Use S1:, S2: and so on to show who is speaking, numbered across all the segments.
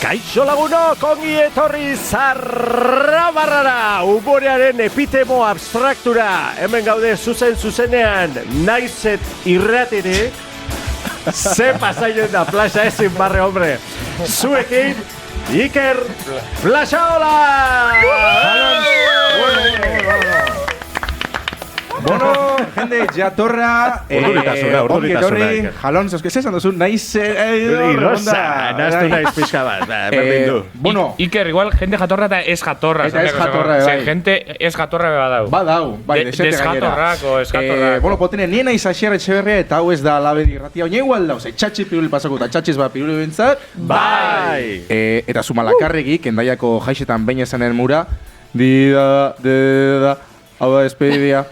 S1: Kaixo lagunok, ongi etorri zarrabarrara, umorearen epitemo abstraktura. Hemen gaude zuzenean, naizet irratire, ze pasaien da plaza ezin barre, hombre. Zuekin, Iker Plazaola!
S2: Bueno, jende, jatorra,
S1: urduritasuna.
S2: jalón, que esan duzu, naiz...
S1: Irrosa, naztu naiz pixka bat, berdin du.
S2: Bueno,
S3: Iker, igual, gente jatorra eta ez jatorra.
S2: Eta ez jatorra, bai.
S3: Gente ez jatorra badau.
S2: badau, bai, desete gainera.
S3: Desjatorrako, eskatorrako.
S2: Bueno, potene, nien naiz Asier Etxeberria eta hau ez da labedi irratia. Oina igual dauz, txatxi piruli pasako eta txatxiz bat piruli bintzat.
S1: Bai!
S2: Eta zumalakarregik, endaiako jaixetan baina esanen mura. Hau da, espedidia.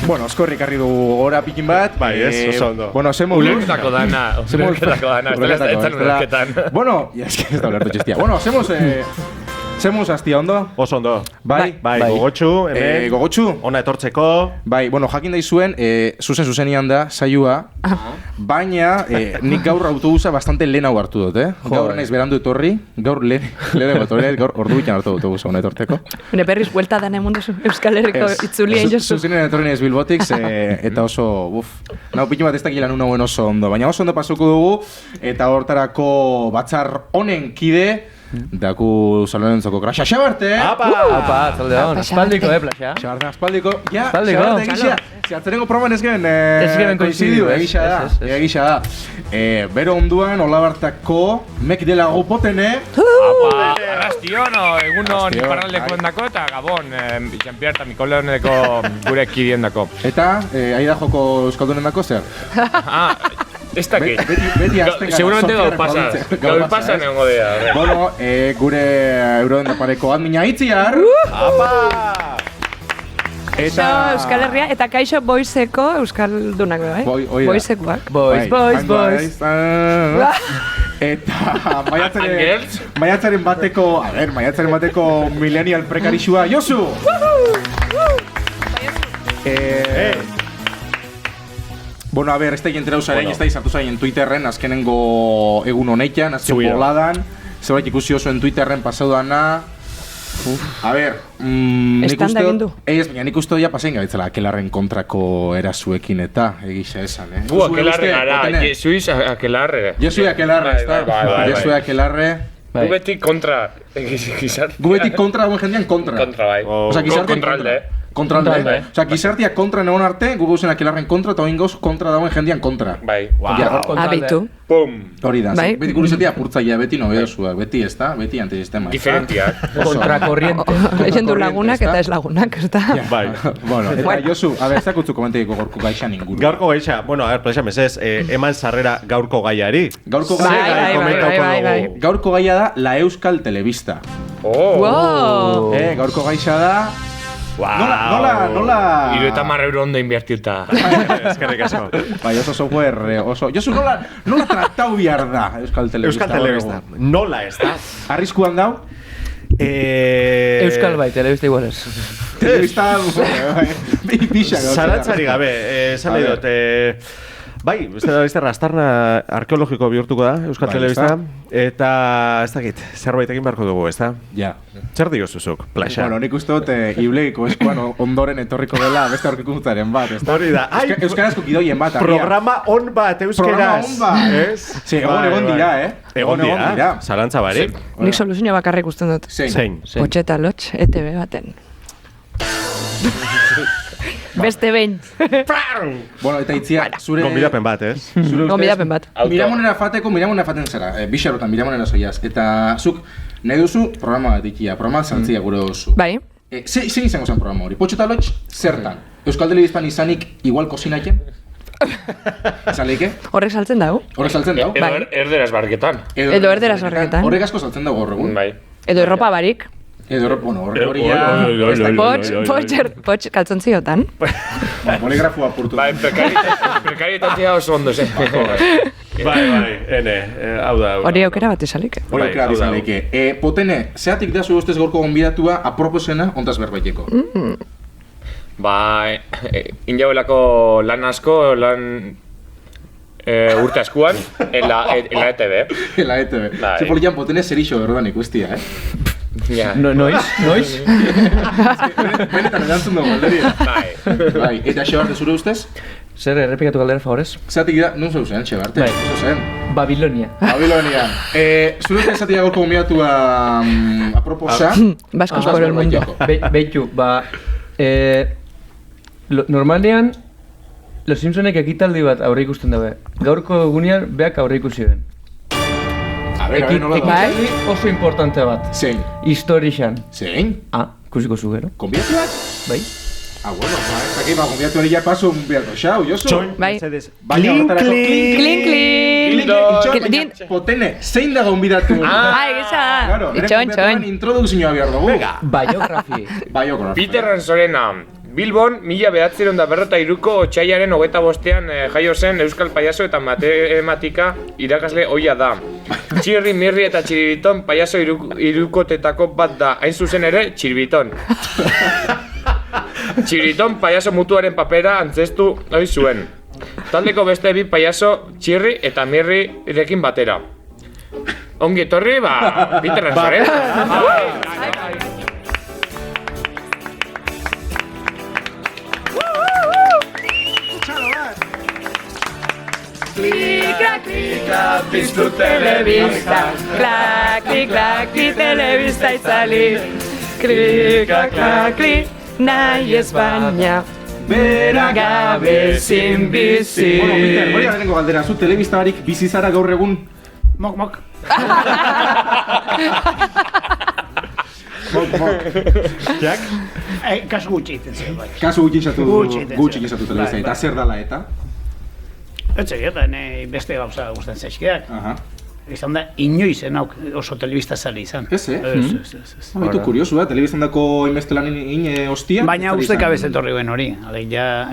S2: Bueno, oskorrik harri dugu gora pikin bat.
S1: Bai, ez, oso ondo.
S2: Bueno, semo...
S3: Ulerketako dana.
S2: Bueno, ya es que ez da ulertu txistia. Bueno, semos hastia ondo?
S1: Oso ondo.
S2: Bai.
S1: Gogotxu, hemen.
S2: Gogotxu?
S1: Ona etortzeko.
S2: Bai, bueno, jakin daizuen, zuzenian da, saioa. Baina, nik gaur autobusa bastante lehenago hartu dut, Gaur naiz berandu etorri. Gaur lehenago etorri, gaur ordu bitan hartu dut autobusa ona etortzeko.
S4: Bene berriz, buelta dana emundu Euskal Herriko itzulien jozu.
S2: Zuzenean etorri naiz Bilbotik, eta oso, nau pikin bat ez dakila nuna hauen oso ondo. Baina oso ondo pasuko dugu, eta hortarako batzar honen kide, daku salonentzako Kraxa Xabarte!
S5: Apa, zalde hon, aspaldiko, plaxa?
S2: Xabarte, aspaldiko, ja,
S5: Aspaldiko.
S2: Xabarte egisa. Zertzerengo programan ez gen koizidiu, egisa da. Bero onduan, olabartako, mek delago potene.
S3: Apa, arrastiono, egunon iparraldeko endako eta Gabon, Jean-Pierre eta Mikoleoneko gure kidiendako.
S2: Eta, aida joko euskaldunen dako zer?
S3: Ez dakit.
S2: Beti azten gara.
S3: Seguramente gaur pasan egongo dira.
S2: Bueno, gure euroden pareko admina itziar.
S1: Apa!
S4: Kaixo Euskal Herria eta kaixo boizeko Euskaldunak, bai? Boizekoak. Boiz. Eta maiatzaren bateko millennial prekarixua, Josu! Bueno, a ver, ez da jentera usaren, ez da izartu zaien Twitterren, azkenengo egun honeitan, azken boladan. Zerbait ikusi oso en Twitterren pasau dana. A ver, nik uste dut... nik uste dut ja pasein gabetzela Akelarren kontrako erasuekin eta egisa esan,
S3: Akelarre gara, Jesuiz Akelarre.
S2: Jesui Akelarre, ez da? Jesui Akelarre.
S3: Gu beti kontra,
S2: Gu beti kontra dagoen jendean kontra.
S3: Kontra, bai.
S2: Kontralde. Osa, gizartia kontra negon arte, gu gauzen Akelarren kontra eta oin gauz kontra dagoen jendean kontra.
S3: Bai.
S4: Abitu.
S3: Pum!
S2: Hori da, beti kurizatia apurtzaia, beti nobedosuak, beti ez da, beti antisistema.
S3: Diferentiak.
S5: Kontrakorriente.
S4: Lehendu lagunak eta ez lagunak, ez da?
S1: Bai.
S2: Bueno, eta Josu, a ver, zakutzu komenteiko gaurko gaixa ninguru.
S1: Gaurko gaixa, bueno, a ver, plaxa mesez, eman sarrera gaurko gaiari.
S2: Gaurko gaia Gaurko gaia da La Euskal Telebista.
S4: Wow!
S2: Gaurko gaixa da... Nola...
S3: 30 euro ondo invertiuta.
S1: Eskerrik asko.
S2: Bai, oso software, oso... Josu, nola tratau bihar da Euskal Telebista?
S1: Euskal Telebista. Nola ez da?
S2: Arriskuan dau?
S5: Euskal bai, telebista igual ez.
S2: Telebista... Pixak.
S1: Zarantzari gabe, esan nahi dut... Bai, beste rastarna arkeologiko bihurtuko da Euskal Telebista. Eta ez dakit, zerbait egin beharko dugu, ez da?
S2: Ja.
S1: Zer diozuzuk, plaxa?
S2: Bueno, nik uste dut Iblegiko eskuan ondoren etorriko dela beste aurkikuntzaren bat, ez da?
S1: Hori da.
S2: Euskarazko kidoien bat,
S1: programa on bat, euskeraz.
S2: Programa on bat. Sí, egon dira,
S1: Egon dira, zarantza barik.
S4: Nik soluzio bakarrik usten dut.
S1: Zein.
S4: Potxeta lotx, ETV baten. Beste behin.
S2: Bueno, eta itzia, zure...
S1: Gonbidapen bat, ez?
S4: Gonbidapen bat.
S2: Miramonera faten zara, bixarotan, miramonera zoiaz. Eta zuk, nahi duzu, programa bat ikia, programa zantzia gure duzu.
S4: Bai.
S2: Zein izango zen programa hori? Potxeta lotx, zertan? Euskal Telebistan izanik igual kozinaken? Esan lehike?
S4: Horrek saltzen dago.
S2: Horrek saltzen dago?
S3: Edo erderaz barketan.
S4: Edo erderaz barketan.
S2: Horrek asko saltzen dago horregun.
S3: Bai.
S4: Edo erropa barik.
S2: Edo, bueno, hori ya...
S4: Potx kaltzontziotan.
S2: Poligrafua apurtu.
S3: Bai, prekaritatea oso ondo,
S1: Bai, ene, hau da.
S4: Hori aukera bat izalike.
S2: Hori aukera bat izalike. Potene, zeatik da zu ustez gaurko gonbidatua aproposena ontaz berbaiteko?
S3: Bai, injauelako lan asko, lan urte askuan, en la ETV.
S4: En la ETV.
S3: Bai.
S4: Ze polian potene zerixo berdan ikustia,
S3: Ja.
S5: Noiz?
S4: Benetan erantzun dugu, alderia.
S3: Bai.
S4: Eta Xebarte, zure ustez?
S5: Zer errepikatu galdera, favorez?
S4: Zatik da, nun zeuzen, Xebarte?
S5: Bai.
S4: Zeuzen?
S5: Babilonia.
S4: Babilonian. Zure ustez zatik gaurko gombidatu a proposa?
S6: Vascos por el mundo.
S5: Beitu, normalean, Los Simpsonek ekitaldi bat aurre ikusten dabe. Gaurko egunean, beak aurre ikusi ben.
S4: A ver, nola da.
S5: Ekitaldi oso importante bat.
S4: Zein?
S5: Historixan.
S4: Zein?
S5: Ikusiko zu gero.
S4: Konbidatuak?
S5: Bai?
S4: Bueno, ez dakit, konbidatu hori ja paso un behar xau, Josu.
S6: Bai.
S4: Baina horretarako
S6: Klin.
S4: Potene, zein da konbidatu?
S6: Gisa.
S4: Claro,
S6: Itxoin.
S4: introdukzioa behar dugu.
S5: Biografi.
S4: Biografia.
S3: Peter Ransorena, Bilbon, 1943ko otsailaren 25ean jaio zen euskal paiazo eta matematika irakasle ohia da. Txirri, Mirri eta Txiribiton paiazo hirukotetako bat da, hain zuzen ere Txiribiton. Txiribiton paiazo mutuaren papera antzestu ohi zuen. Taldeko beste bi paiazo Txirri eta Mirri irekin batera. Ongi etorri, Peter Ransorena.
S5: Piztu telebista, klaki, telebista itzali. Klaki, nahi ez baina, bera gabe zin bizi.
S4: Bueno, Peter, hori lehenengo galdera, zu telebista barik bizi zara gaur egun?
S7: Mok.
S1: Jak?
S7: Kasu gutxi egiten zen, bai.
S4: Kasu gutxi
S7: Gutxi
S4: izatu telebista, eta zer dala eta?
S7: Ez egiten, beste gauza guztan zaizkiak. Izan da, inoiz enauk oso telebista zale izan.
S4: Ez,
S7: Ez.
S4: Baitu kuriosu, telebistandako inbeste lan hostia?
S7: Baina uste kabez etorri guen hori. Alek, ja...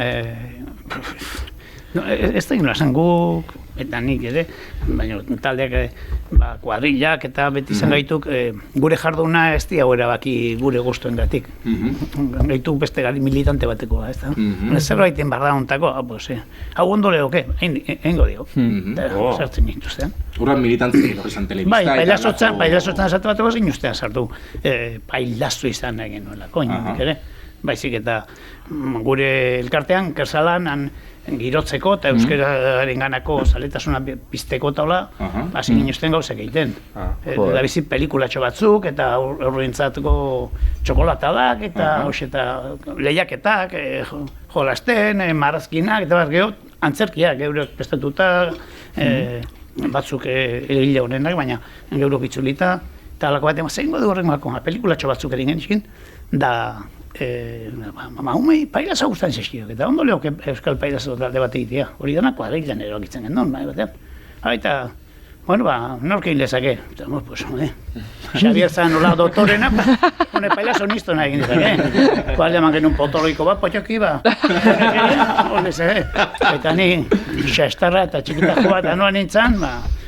S7: Ez da inola esan guk, eta nik ere, baina taldeak kuadrillak eta beti izan gaituk, gure jarduna ez di hau erabaki gure guztuengatik. Gaituk beste gari militante batekoa, ez da? Zerbaiten barra hontako, hau ondo lehoke, eingo dio. Sartzen dituztean.
S4: Urran militantzia izan telebista.
S7: Bai, pailazotzen esate bateko zein ustean sartu. Pailazo izan egin nuelako, inondik ere. Baizik eta gure elkartean, kersalan, girotzeko eta euskararen ganako zaletasuna pizteko taula, hasi ginuzten gauzak egiten. Da bizi pelikulatxo batzuk, eta horrentzateko txokolatadak, eta lehiaketak, jolasten, marrazkinak, eta bat geho, antzerkiak, geurok prestatuta, batzuk egile honenak, baina geurok itzulita, eta alako bat, zein godu horrengoako, pelikulatxo batzuk egin genizkin, da umei pailazo guztan zeskidok, eta ondo lehok euskal pailazo talde bat egitea, hori dana kuadrilan erokitzen gendun, batean. Eta, nork egin lezake, eta, Xabier zan nola doktorena, hone pailazo nisto nahi egin lezake, kuadrilan genuen potoloiko bat, potxoki eta ni xastarra eta txikitako bat anoan nintzen,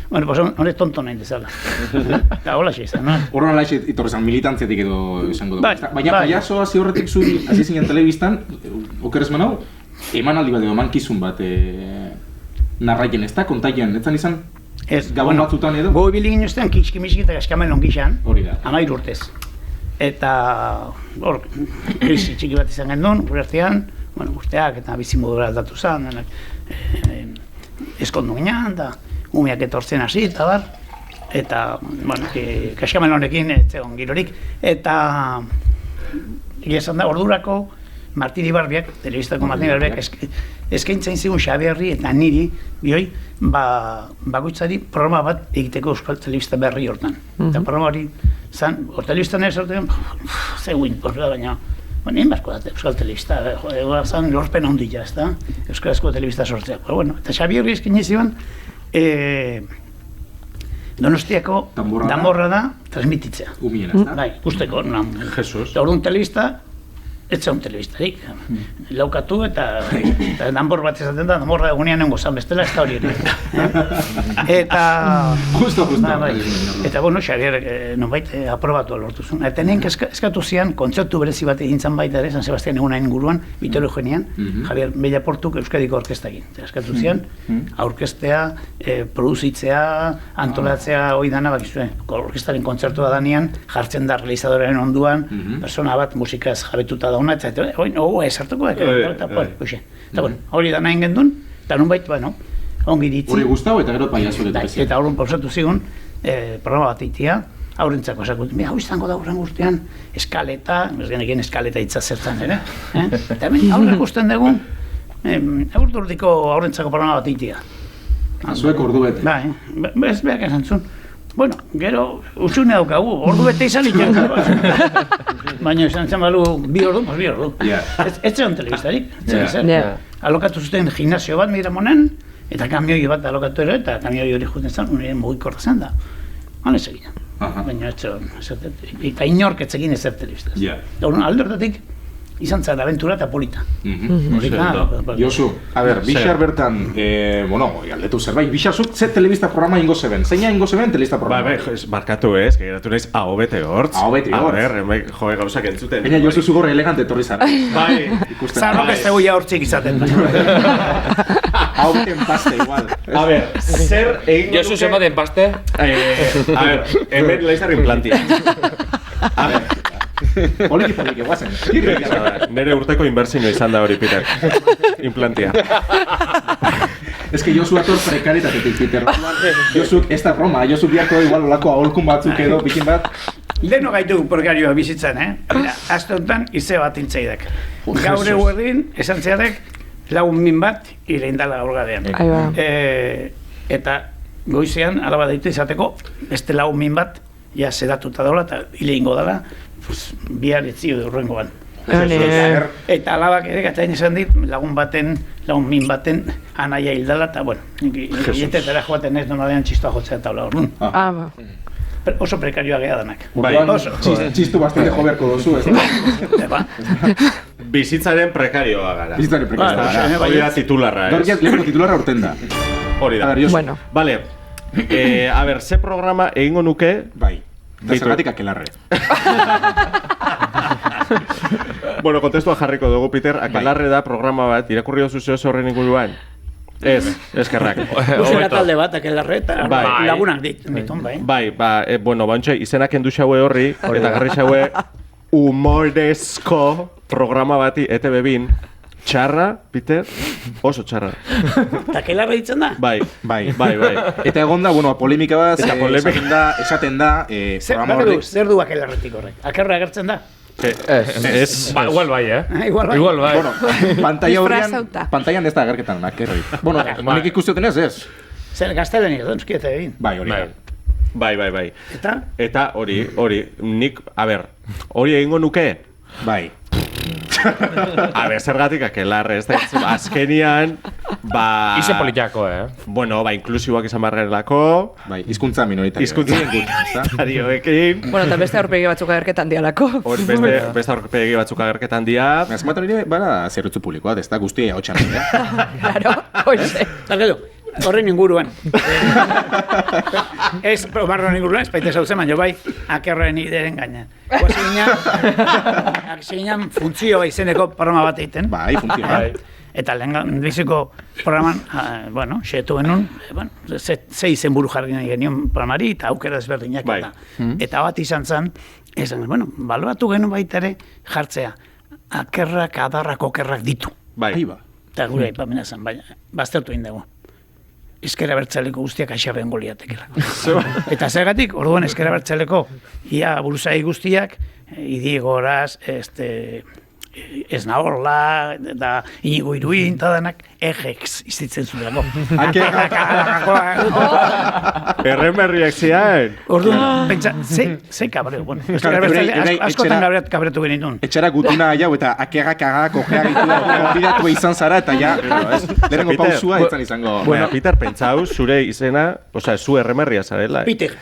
S7: hone tonto nahi dezala. Eta hola xe izan, no?
S4: Horren ala itorrezan militantziatik edo izango dugu. Baina paiazo hasi horretik zuen, hasi zinen telebistan, okerrez manau, emanaldi bat edo mankizun bat narraien ez da, kontaien, etzan izan? Gabon batzutan edo?
S7: Gogo ibili ginuztean, kitski-miski eta gaskamelon gixan, 10 urtez. Eta hor, krisi txiki bat izan gendun, gure artean, guzteak eta bizimodura aldatu zen, eskondu ginean, eta umeak etortzen hasi, eta bar, eta, kaskamelonekin ez zegoen girorik, eta esan da, ordurako Martiri Barbiak, telebistako Martiri Barbiak, eskaintzen zigun Xabierri eta niri, bihoi, bakoitzari programa bat egiteko euskal telebista berri hortan. Eta programa hori, telebistan ez horretan, zegoen, baina, nien barko da, euskal telebista, zan lorpen ondila, ez da, euskarazko telebista sortzeak. Eta Xabierri eskaini ziban, Donostiako danborra da transmititzea.
S4: Umien, ez da?
S7: Bai, usteko.
S1: Jesus.
S7: Eta orduan telebista, ez zeun telebistarik. Laukatu eta danbor bat esaten da, danborra egunean nengo zan bestela, ez da hori ere. Eta...
S4: Justo.
S7: Eta, bueno, Xavier, nonbait, aprobatu lortu zuen. Eta nien eskatu zian, kontzertu berezi bat egin zan baita ere, San Sebastian eguna inguruan, Vitorio Eugenian, Javier Bellaportuk Euskadiko orkesta egin. Eskatu zian, aurkestea, produzitzea, antolatzea hori dana bakizue. Orkestaren kontzertu da danean, jartzen da realizadorearen onduan, persona bat musikaz jabetuta dauna, eta esartuko da, eta bueno, hori dana egin gendun, eta nonbait, bueno, ongi ditzi.
S4: Hori guztau eta gero paiazo
S7: Eta horren pausatu zigun, programa bat eitia, aurrentzako esakut, hau izango da horren guztian, eskaleta, ez genekien eskaleta hitza zertan ere, eta hemen aurrek usten dugu, urturdiko aurrentzako programa bat eitia.
S4: Zuek ordu bete.
S7: Bai, ez behar esan zuen. Bueno, gero, usune daukagu, ordu bete izan itxan. Baina esan zen balu, bi ordu. Ez zeon telebistarik. Alokatu zuten gimnasio bat Miramonen, eta kamioi bat alokatu ere, eta kamioi hori juten zen, unien mugikorra zen da. Hane segin. Baina ez zeon, eta inork ez egin ezer telebistaz. Aldortatik, izan zen aventura eta polita.
S4: Josu, a ber, Bixar bertan, galdetu zerbait, Bixar zuk ze telebista programa ingo zeben? Zeina ingo zeben telebista programa?
S1: Markatu ez, geratu naiz AOBT hortz.
S4: AOBT hortz.
S1: A ber, joe gauzak entzuten.
S4: Baina Josu zugor elegante etorri zara.
S1: Bai.
S7: Zarrok ez dugu ja hortzik izaten.
S4: AOBT paste igual.
S1: A ber, zer egin
S3: Josu zematen paste?
S1: A ber, hemen laizar implantia. A ber,
S4: Poliki guazen.
S1: nere urteko inbertsio izan da hori, Peter. Implantia.
S4: Ez que Josu ator prekaritatetik, Peter. Josuk, ez da broma, Josuk biako igual olako aholkun batzuk edo, bikin bat.
S7: Leno gaitu prekarioa bizitzen, Aste honetan, ize bat intzaidak. Gaur eguerdin, esan zeatek, lagun min bat, ireindala gaur gadean. Eta goizean, alaba daitu izateko, beste lagun min bat, ja sedatuta daula eta hile ingo dela, bihar etzio horrengoan. Eta alabak ere gatain esan dit, lagun min baten anaia hildala, eta bueno, hietetara joaten ez donadean txistoa jotzea taula horren. Oso prekarioa geha danak.
S4: Txistu bastante jo beharko dozu, ez?
S1: Bizitzaren prekarioa gara.
S4: Bizitzaren prekarioa gara.
S1: Hori da titularra, ez?
S4: Gaur leheko titularra urten da.
S1: Hori da.
S6: Bueno.
S1: Vale, a ber, ze programa egingo nuke?
S4: Bai. Da zergatik akelarre.
S1: Bueno, kontestua jarriko dugu, Peter. Akelarre da programa bat, irakurri dozu zeo horren inguruan. Ez, eskerrak.
S7: Guzera talde bat, akelarre, eta lagunak ditun, bai.
S1: Bai, bueno, bantxe, izenak endu xaue horri, eta garri xaue humorezko programa bati ETV-bin. Txarra, Peter, oso txarra.
S7: Eta akelarre ditzen da?
S1: Bai.
S4: Eta egon da, polemika bat, esaten da,
S7: zer du akelarretik horrek? Akerra agertzen da?
S1: Ez.
S3: Igual bai,
S7: Igual bai.
S3: Bueno,
S4: pantalla horrean, pantailan ez da agerketan, akerri. Bueno, nik ikusten ez, ez?
S7: Zer, gaztelenik edo, nuzkieta egin.
S4: Bai, hori.
S1: Bai.
S7: Eta?
S1: Eta hori, nik, a ber, hori egingo nuke?
S4: Bai.
S1: A ber, zergatik akelarre, ez da, azkenian,
S3: Ize politiako,
S1: Bueno, inklusiboak izan barrelako.
S4: Bai, hizkuntza minoritario.
S1: Hizkuntza minoritarioekin.
S6: Bueno, eta beste aurpegi batzuk agerketan dialako.
S1: Beste aurpegi batzuk agerketan dia.
S4: Azmat hori bada zerrutzu publikoa, ez da guztia hau txan.
S6: Claro, hoxe.
S7: Eta gero, horren inguruan. Ez, barren inguruan, ez baita zautzen, baina bai, akerren ideren gainean. Zinean funtzioa izeneko programa bat egiten.
S4: Bai, funtzioa.
S7: Eta lehen biziko programan, xetu genuen, ze izen buru jarri nahi genion programari, eta aukera ezberdinak eta. Eta bat izan zen, baloratu genuen baita ere jartzea, akerrak, adarrak, okerrak ditu.
S1: Bai.
S7: Eta gure aipamena zen, baina, baztertu egin dugu. Ezkera bertzaleko guztiak aixarren goliatekela. Eta zergatik, orduan ezkera bertzaleko, ia buruzai guztiak, Idiegoraz, ez nahorla, da Inigo Iruin, eta danak, egex izitzen zuelako.
S1: Errenberriak zian.
S7: Orduan, pentsa, ze kabreo, bueno. Askotan kabretu genitun.
S4: Etxera gutuna jau eta akerrak ojeak konbidatu izan zara, eta ja, lehenengo pausua etzan izango.
S1: Bueno, Peter, pentsau, zure izena, oza, zu erremerria zarela.
S7: Peter.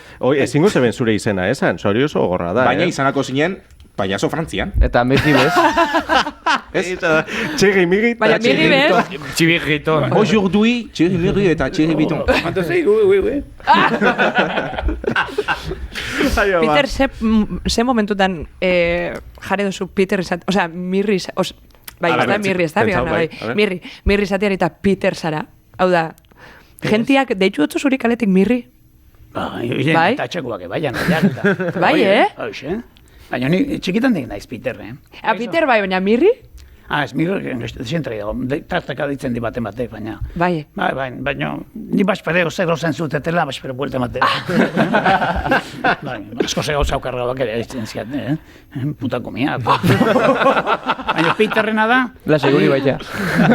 S1: Ezingo zeben zure izena, esan, zori oso gorra da.
S4: Baina izanako zinen, Payaso Frantzian.
S5: Eta Mirri bez.
S1: Txegi migit.
S6: Baina Mirri bez.
S3: Txibirrito.
S4: Aujourd'hui, Thierry Mirri eta Thierry Biton.
S6: Peter, ze momentutan jarri duzu Peter izan, osea, Mirri, bai,
S1: A
S6: ez da
S1: ver,
S6: Mirri, ez da,
S1: pentsau,
S6: bai,
S1: bai, a ver.
S6: Mirri izateari eta Peter zara. Hau da, gentiak, deitzu dutzu zuri kaletik Mirri?
S7: Bai, eta txekuak, baian,
S6: Bai,
S7: Hoxe. Baina ni txikitan dik naiz Peter,
S6: Peter bai, baina Mirri?
S7: Ez mirro, desientra dago, tartaka ditzen di baten batek, baina...
S6: Bai.
S7: Baina, ni baspere ose gauzen zutetela, baspere buelte matera. Bai, asko ze gauza okargabak ere ditzen ziat, puta komia. Baina Peterrena da...
S5: La seguri baita.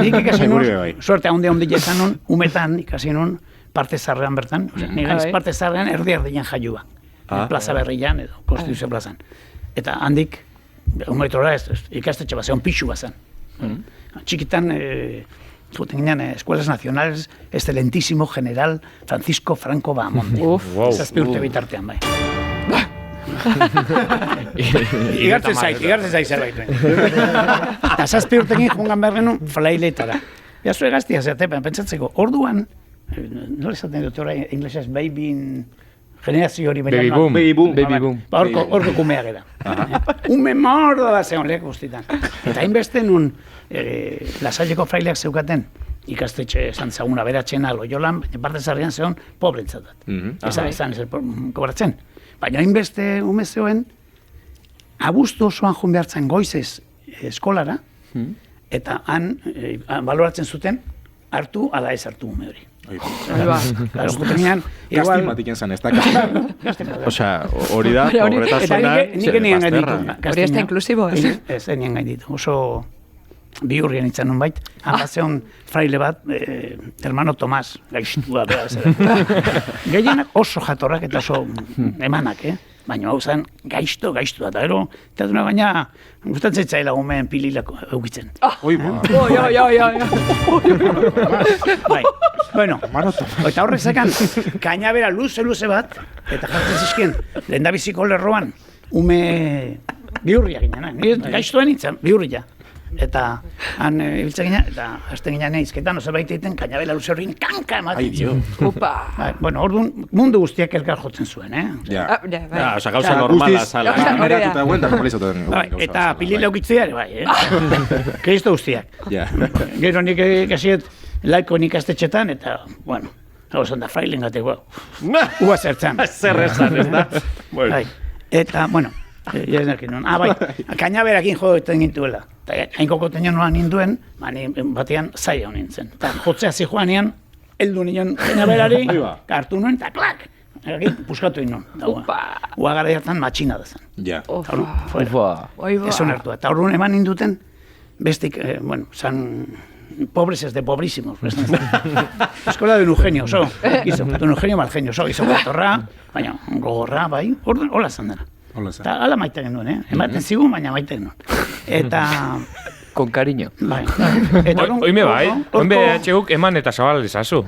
S7: Nik ikasi nun,
S4: Seguri bai.
S7: suerte handia izan nun, umetan ikasi nun, parte zarrean bertan, nire
S6: Bai.
S7: parte zarrean erdi-erdien jaiua. Plaza Berrian edo, Konstituzio plazan. Eta handik, umetora ikastetxe bat, zeon pixu bazan. Txikitan, zuten ginen, Escuelas Nacionales, excelentísimo general Francisco Franco Bahamonde. Zazpi urte bitartean, bai. Igartzen zait zerbait. Eta zazpi urtekin jungan behar genuen flailetara. Ja zure gaztia zeatepen, pentsatzeko, orduan, nola esaten dute orain, inglesez, generazio hori
S5: Baby boom.
S4: Baby boom.
S5: Baby boom.
S7: Ba, orko kumea gera. Ume mordo da zeon lehek guztitan. Eta hainbeste nun, Lasaileko fraileak zeukaten, ikastetxe esan zaguna beratxena Loiolan, baina parte zarrian zeon pobrentzat dat. Ezan ez kobratzen. Baina hainbeste ume zeoen, abuztu osoan joan behartzen goizez eskolara, eta han baloratzen zuten, hartu ala ez hartu ume hori. Claro, tenían igual
S4: Gastimatik zan, ez da.
S1: Osea, hori da,
S6: Eta
S1: horretasuna...
S7: nik enien gainditu.
S6: Hori ez da inklusibo, ez?
S7: Ez enien gainditu. Oso bihurrien itzan nun bait. Hanbazeon fraile bat, hermano Tomas, gaiztua bera zera. Gehienak oso jatorrak eta oso emanak, Baina hau zen gaizto, eta gero, eta duna baina, gustatzen zaila gumeen pililako eukitzen. Bai, bueno, eta horrek zekan, kainabera luze bat, eta jartzen zizkien, lehendabiziko lerroan, ume bihurria ginen, gaiztoen nintzen, bihurria. Eta han ibiltzen ginen, eta hasten ginen izketan, oso baita egiten, kainabela luze horrein kanka ematen zion. Bueno, orduan mundu guztiak elkar jotzen zuen,
S1: Ja, osea, gauza normala zala.
S4: Eratuta guen, da normalizatzen.
S7: Eta pilila ukitzea ere, bai, Kristo guztiak. Gero nik ikasiet laiko nik astetxetan, eta, bueno, hau esan da, frailen gateko, ua zertzan.
S1: Zer esan, ez da?
S7: Eta, bueno, bai, kainaberakin jo egiten gintuela. Eta hain kokoten noan ninduen, batean zaila honin zen. Eta jotzea zijoanean, heldu nion kainaberari, hartu nuen, eta klak! Puskatu inun. Ua gara hartan matxina da zen.
S4: Ja.
S7: Ez onartu. Eta horren eman ninduten, bestik, bueno, zan pobres de pobrísimos. Eskola de un Eugenio, oso. De un Eugenio mal genio, oso. Izo gatorra, baina gogorra, bai. Hola zan dara. Eta ala maite genuen, Ematen zigun, baina maite genuen. Eta...
S5: Con cariño.
S7: Bai.
S3: Oime bai, oime etxeguk eman eta zabal dezazu.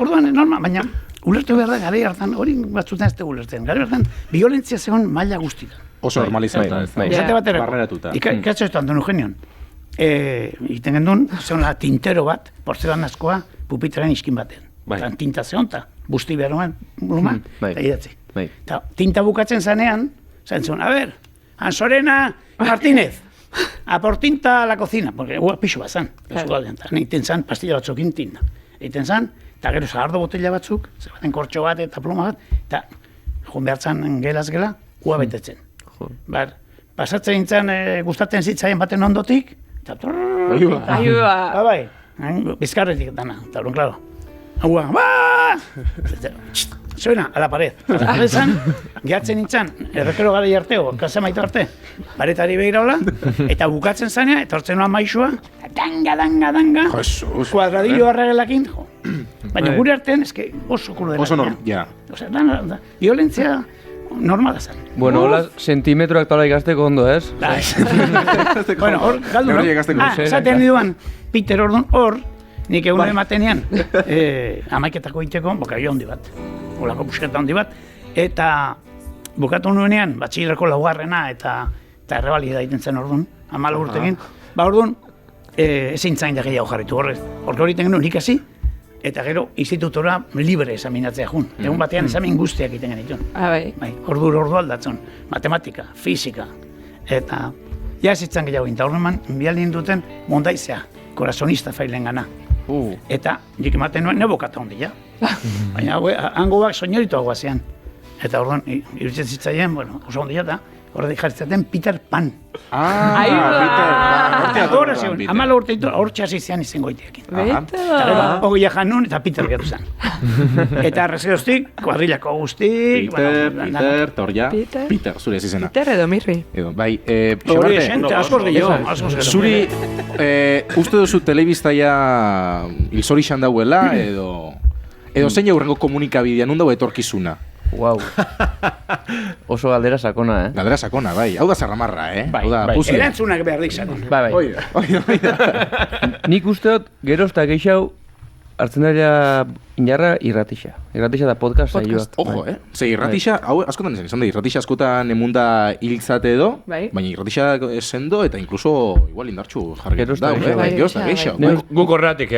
S7: Orduan, norma, baina ulertu behar da, gara hartan, hori batzutan ez dugu ulertzen. Gara hartan, violentzia zegoen maila guztietan.
S4: Oso normalizatuta.
S7: Esate baterako.
S4: Barreratuta.
S7: Ikatzo esto, Anton Eugenion. Iten gendun, zegoen tintero bat, porzelanazkoa, pupitaren iskin batean. Tinta zegoen, eta busti behar nuen, eta idatzi. Eta tinta bukatzen zanean, zain a ver, Ansorena Martínez, a por tinta a la cocina, porque pixu bat zan, egiten zan, pastilla batzukin tinta. Egiten zan, eta gero zagardo botella batzuk, zebaten kortxo bat eta pluma bat, eta joan behar zan gelaz gela, ua betetzen. Pasatzen nintzen, gustatzen zitzaien baten ondotik, eta bai, bizkarretik dana, eta horren, klaro. Ua, suena, a la pared. Agezan, gehatzen nintzen, errekero gara jarteo, kasa maito arte, paretari behiraola, eta bukatzen zanea, eta hortzen noan maixua, danga, kuadradillo arregelakin, baina gure artean, eske oso kulo dela.
S4: Oso normal,
S7: Osea, violentzia normala zen.
S5: Bueno, hola, sentimetroak tola ikasteko ondo, ez?
S7: Bueno, hor, galdu, zaten diduan, Peter orduan, hor, nik egun ematenean, amaiketako iteko, bokaio handi bat, olako pusketa handi bat, eta bukatu nuenean, batxillerko laugarrena eta errebalida egiten zen orduan, 14 urtekin. Ba orduan, ezin zain da gehiago jarritu horrez. Horke hori tengen nik hasi, eta gero institutora libre esaminatzea jun. Egun batean esamin guztiak egiten genituen. Bai, ordu aldatzen. Matematika, fisika, eta ja ezitzen gehiago ginta. Horreman, bialdin duten mondaizea, korazonista failen gana. Eta nik ematen nuen nebokata hondi, ja. Baina hango bak soñorito aguazean. Eta orduan, irutzen zitzaien, bueno, oso hondi da, horretik jartzaten Peter Pan. Horra zegoen, 14 urte hor txasizean izango iteekin. Eta hogia janun eta Peter gatu zen. Eta arrezeroztik, kuadrilako guztik.
S2: Peter, Torja, Peter, zure ez izena.
S6: Peter edo Mirri.
S2: Bai,
S7: hori esente, askoz gehiago.
S2: Zuri, uste duzu telebiztaia hilzorixan dauela, edo zein aurrengo komunikabidea, nun dago etorkizuna?
S5: Wow. Oso galdera sakona,
S2: Galdera sakona, bai. Hau da zarramarra,
S7: Bai, erantzunak behar dik sakona.
S5: Bai. Nik usteot, geroz eta gehiago hartzen dira inarra irratixa. Irratixa da podcast saioak.
S2: Ojo, Ze irratixa, hau askotan izan da, irratixa askotan emunda hiltzate edo, baina irratixa sendo eta inkluso igual indartxu jarri.
S5: Geroz eta
S2: gehiago.
S3: Guk horretik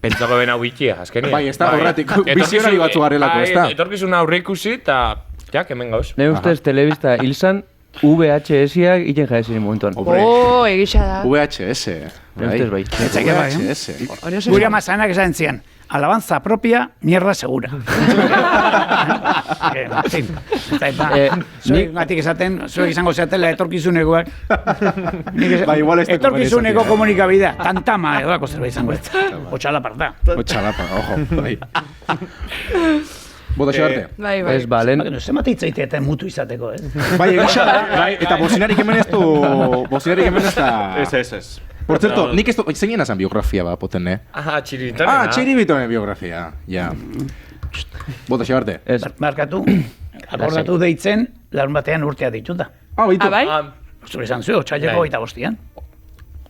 S3: pentsako ben hau bitxia, azkenia.
S2: Bai, ez da, horretik, bizionari batzu garelako, ez da.
S3: Etorkizuna aurre ikusi eta, jak, hemen gauz.
S5: Ne ustez telebista hilzan, VHS-iak iten jaezin momentuan.
S6: Egisa da.
S2: VHS.
S5: Ne ustez bai.
S2: VHS.
S7: Gure amazanak esan zian, alabanza propia, mierda segura. Zuek gatik esaten, zuek izango zeatela etorkizunekoak. Etorkizuneko komunikabidea, tantama edolako zerbait izango ez. Otxalaparta.
S2: Ojo. Bota xabarte.
S6: Bai.
S5: Ez balen.
S7: Zemate hitzaite eta mutu izateko,
S2: Bai, egisa da. Eta bozinarik hemen ez da...
S1: Ez.
S2: Por cierto, nik ez zein enazan biografia ba, poten,
S3: Txiribitonen.
S2: Txiribitonen biografia, ja. Bota xabarte.
S7: Markatu, akordatu deitzen, larun batean urtea dituta.
S2: Baitu.
S6: Bai?
S7: Zure izan zu, otxaileko 25an.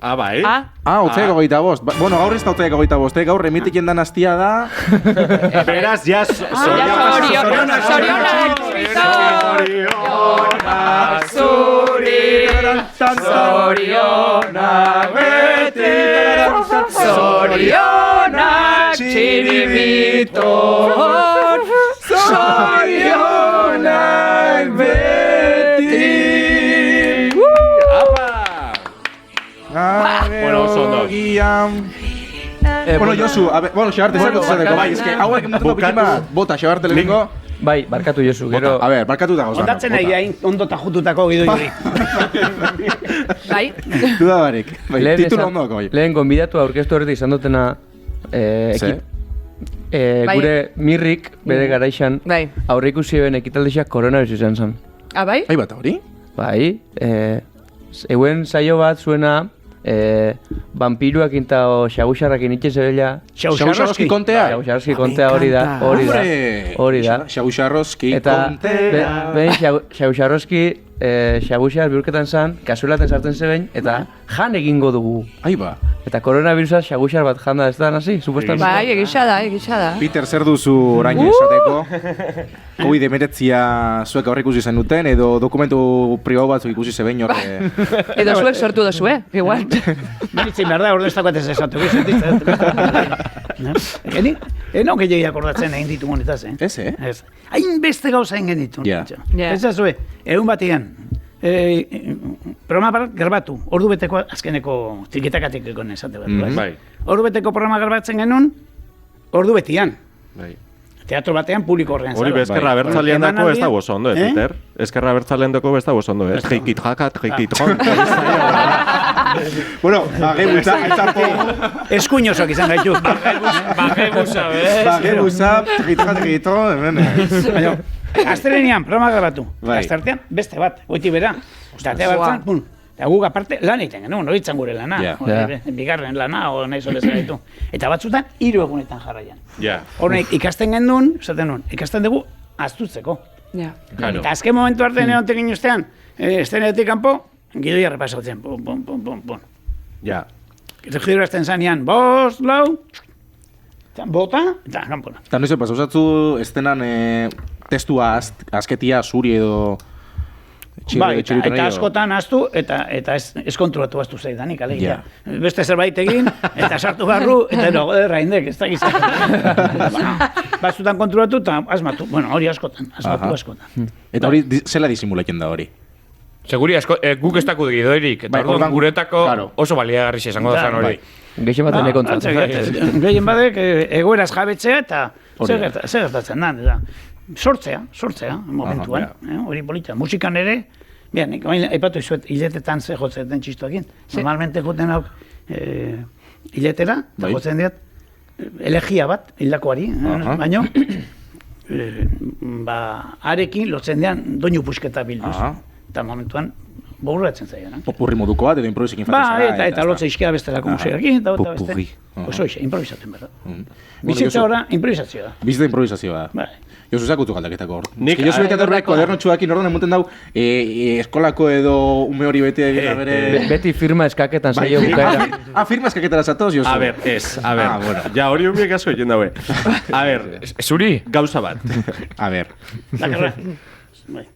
S1: Bai?
S2: Otzaiko 25. Bueno, gaur ez da otzaiko 25, gaur emitik jendan hastia da...
S1: Beraz, ja...
S6: Zorionak zuri, zorionak beti, zorionak txiribiton, zorionak beti.
S1: Bueno, oso ondo.
S2: Bueno, Josu, xabarte zer dutzeteko, bai, eske, hauek ementuko pitima, bota, xabarte lehenko.
S5: Bai, barkatu Josu, gero...
S2: A ver, barkatu da gozano.
S7: Ondatzen nahi hain ondota jututako gido juri.
S6: Bai?
S2: Duda barik. Titulo ondoko, bai.
S5: Lehen gonbidatu aurkeztu horretik izan dutena gure Mirrik bere garaixan aurreikusi ben ekitaldexak koronavirus izan zen.
S6: Bai?
S2: Bai bat hori?
S5: Bai, euen saio bat zuena vampiruak eta xaguxarrakin itxe zebela.
S2: Xaguxarroski kontea?
S5: Xaguxarroski kontea hori da.
S2: Xaguxarroski kontea.
S5: Ben xaguxarroski xaguxar bihurketan zan, kasuelaten sartzen zeben, eta jan egingo dugu.
S2: Aiba.
S5: Eta koronavirusa xaguxar bat janda ez da nazi, supuestan.
S6: Bai, egisa da.
S2: Peter, zer duzu orain esateko? COVID-19 zuek aurre ikusi zen duten, edo dokumentu pribau batzuk ikusi zeben horre...
S6: Edo zuek sortu dozu, igual.
S7: Benitzen behar da, ordu ez dagoetez esatu. Eno gehiagik akordatzen egin ditu monetaz,
S2: Ez,
S7: hain beste gauza egin ditu. Ez da zue, egun batian, programa bat garbatu, ordu beteko azkeneko triketakatik ekon esate bat. Ordu beteko programa garbatzen genuen, ordu betian. Teatro batean publiko horrean.
S1: Hori bezkerra bertzalean dako ez dago oso ondo, Peter? Ezkerra bertzalean dako ez dago oso ondo, Trikit jakat, trikit jon.
S2: Bueno, bagebuza,
S7: eskuinozok izan gaitu.
S3: Bagebuza,
S2: Bagebuza, trikit jon, hemen.
S7: Aztelenian, programa grabatu. Aztartean, beste bat, goiti bera. Aztartea batzan, pun. Eta guk aparte lan egiten genuen, horitzen gure lana. Bigarren lana, o nahi solez gaitu. Eta batzutan, 3 egunetan jarraian. Hornek, ikasten genuen, esaten nuen, ikasten dugu, aztutzeko. Eta azken momentu arte neon tekin ustean, estenetik kanpo, gidoia repasatzen, pum. Gidoia azten zanean, 5, 4, Bota, eta kanpona.
S2: Eta noiz pasauzatzu estenan testua azketia zuri edo
S7: Bai, eta askotan aztu, eta ez kontrolatu baztu zaidanik, alegia. Beste zerbait egin, eta sartu barru, eta edo, raindek, ez da gizak. Batzutan kontrolatu, eta asmatu, hori askotan.
S2: Eta hori, zela disimulatzen da hori?
S3: Seguri asko, guk ez dakut gidoirik, eta orduan guretako oso baliagarri izango da zan hori.
S5: Gehien baten ekontzat.
S7: Gehien badek, egoeraz jabetzea, eta zer gertatzen da. Sortzea, momentuan, hori polita. Musikan ere, aipatu izuet, hiletetan ze jotzen den txistuakin. Normalmente joten hau hiletera, eta jotzen diat, elegia bat, hildakoari, baino, arekin lotzen dian doinu pusketa bilduz. Eta momentuan, borratzen zaila.
S2: Popurri moduko bat, edo improvisekin
S7: fatzen eta lotza iskia bestelako musikakin, eta beste. Oso ixe, improvisatzen berda. Bizitza ora, improvisazioa.
S2: Bizitza improvisazioa. Josu zakutu galdaketako hor.
S1: Nik
S2: Josu horrek koderno txuakin horren emoten dau eskolako edo ume hori bete egin bere...
S5: Beti firma eskaketan zaio bukaera.
S2: Firma eskaketara zatoz, Josu?
S1: A ber, ja hori humiek asko egin daue. A ber,
S3: zuri?
S1: Gauza bat.
S2: A ber.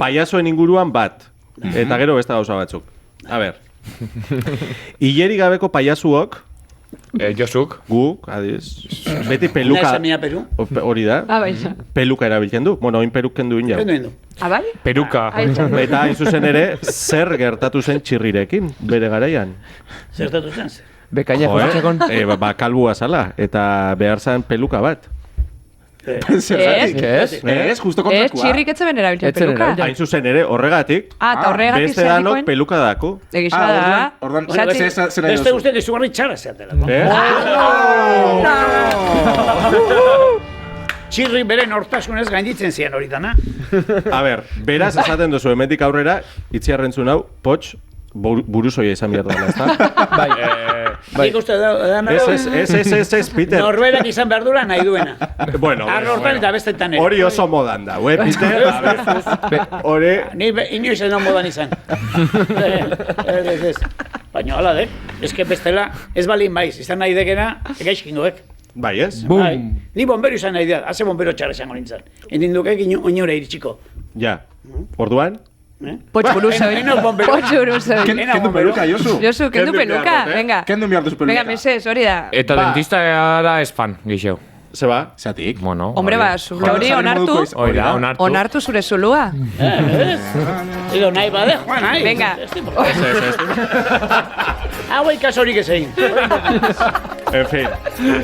S1: Paiazoen inguruan bat. Eta gero beste gauza batzuk. A ber. Hileri gabeko paiazuok,
S3: Josuk.
S1: Guk, adiz. Beti peluka... Hori da. Peluka erabiltzen du. Bueno, oin peruken duin jau.
S6: Bai?
S3: Peruka.
S1: Eta hain zuzen ere, zer gertatu zen txirrirekin, bere garaian.
S7: Zertatu zen?
S5: Bekaina jokatzekon.
S1: Kalbua zala, eta behar zen peluka bat.
S2: Ez, justo kontrakoa.
S6: Txirrik etzen ben erabiltzen peluka.
S1: Hain zuzen ere, horregatik,
S6: eta horregatik
S1: beste danok peluka dako.
S6: Egisa da.
S7: Beste guztiak izugarri txara zeatelako. Txirri bere nortasunez gainditzen zian hori dana.
S1: A ber, beraz esaten duzu, hemendik aurrera, itziarrentzun hau, potx, buruzoia izan behar dela, ezta?
S7: Nik uste da...
S1: Ez, Peter.
S7: Norberak izan behar dura nahi duena.
S1: Bueno,
S7: Arrortan eta bestetan ere.
S1: Hori oso modan da, Peter? Hori...
S7: Ni inoiz edo modan izan. Baina hala, ez que bestela, ez balin baiz, izan nahi dekena, gaizkingoek.
S1: Bai, ez?
S7: Ni bombero izan nahi da, haze bombero txarra izango nintzen. Endindukek inore iritsiko.
S1: Ja, orduan?
S6: Potx buruzoi. Potx buruzoi.
S2: Kendu peluka, Josu.
S6: Josu, kendu peluka, venga.
S2: Kendu miartu su peluka.
S6: Venga, mesez, hori da.
S3: Eta dentista da ez fan, gixeu.
S1: Zeba?
S2: Zatik.
S3: Bueno,
S6: hombre, zure hori onartu. Onartu zure zulua.
S7: Edo nahi bade, Juan, nahi.
S6: Venga.
S7: Hauek kasorik ez egin.
S1: En fin.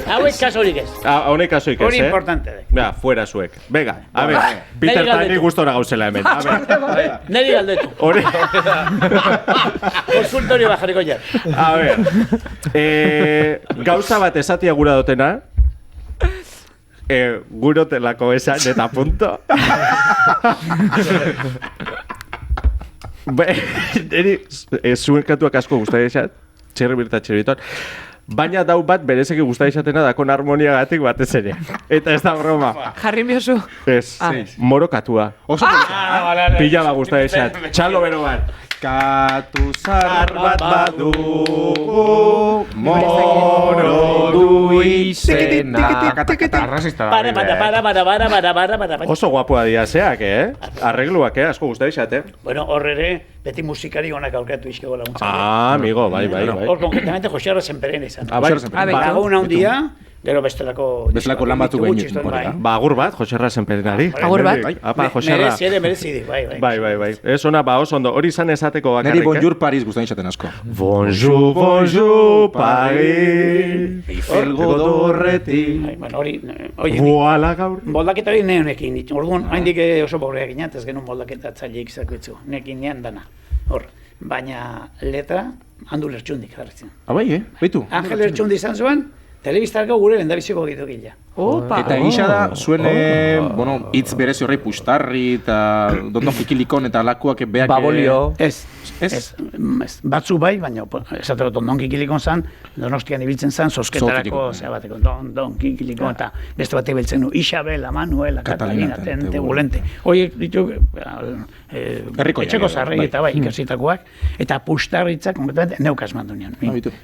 S7: Hauek kasorik ez.
S1: Hauek kasorik ez,
S7: Hori importante.
S1: Venga, fuera zuek. Venga, a ver. Peter Tani gustora gauzela hemen.
S7: Neri galdetu.
S1: Hori.
S7: Konsultorio bajariko jar.
S1: A ver. Gauza bat esatia gura dotena. Gurotelako esan eta punto. Eri, zuekatuak asko guztai esat, txerri birta txerriton. Baina dau bat berezeki guztai esatena dakon harmoniagatik batez ere. Eta ez da broma.
S6: Jarri biozu.
S1: Ez, morokatua.
S2: Oso
S1: pila ba guztai esat. Txalo bero bat. Katu zar bat badugu, moro du izena.
S7: Para.
S1: Oso guapua diazeak, Arregluak, asko guztai esat,
S7: Bueno, horrere, beti musikari honak aurkatu izkego laguntza.
S1: Amigo, bai.
S7: Hor, konkretamente, Jose Arrasenperen izan.
S1: Bai.
S7: Laguna un dia, gero bestelako
S2: lan batzuk behin.
S1: Ba, agur bat, Jose Arrasenperenari.
S6: Agur bat.
S1: Apa, Jose Arra.
S7: Merezi,
S1: Bai. Ez ona, ba, oso ondo. Hori izan esateko bakarrik,
S2: Neri bonjour Paris guztain esaten asko.
S1: Bonjour Paris. Eiffel godorretik.
S7: Hori,
S1: Boala gaur.
S7: moldaketari neonekin. Orduan, haindik oso borreak inat, ez genuen moldaketa atzaileik zakuetzu. Nekin nean dana. Hor, baina letra, handu lertxundik jarretzen.
S2: Bai, baitu.
S7: Angel lertxundi izan zuen, telebistarko gure lendabiziko gitu gila.
S6: Opa.
S2: Eta egisa da, zuen, hitz berezi horrei pustarri eta dondon kikilikon eta lakuak beak...
S5: Babolio.
S7: Ez. Batzu bai, baina esateko dondon kikilikon zan, Donostian ibiltzen zan, zozketarako, bateko, dondon kikilikon, eta beste bat ibiltzen du, Isabela, Manuela, Catalina, Tente, Bulente. Horiek ditu, etxeko zarrei eta bai, ikasitakoak, eta pustarritzak, kompletamente, neuk asmatu nian.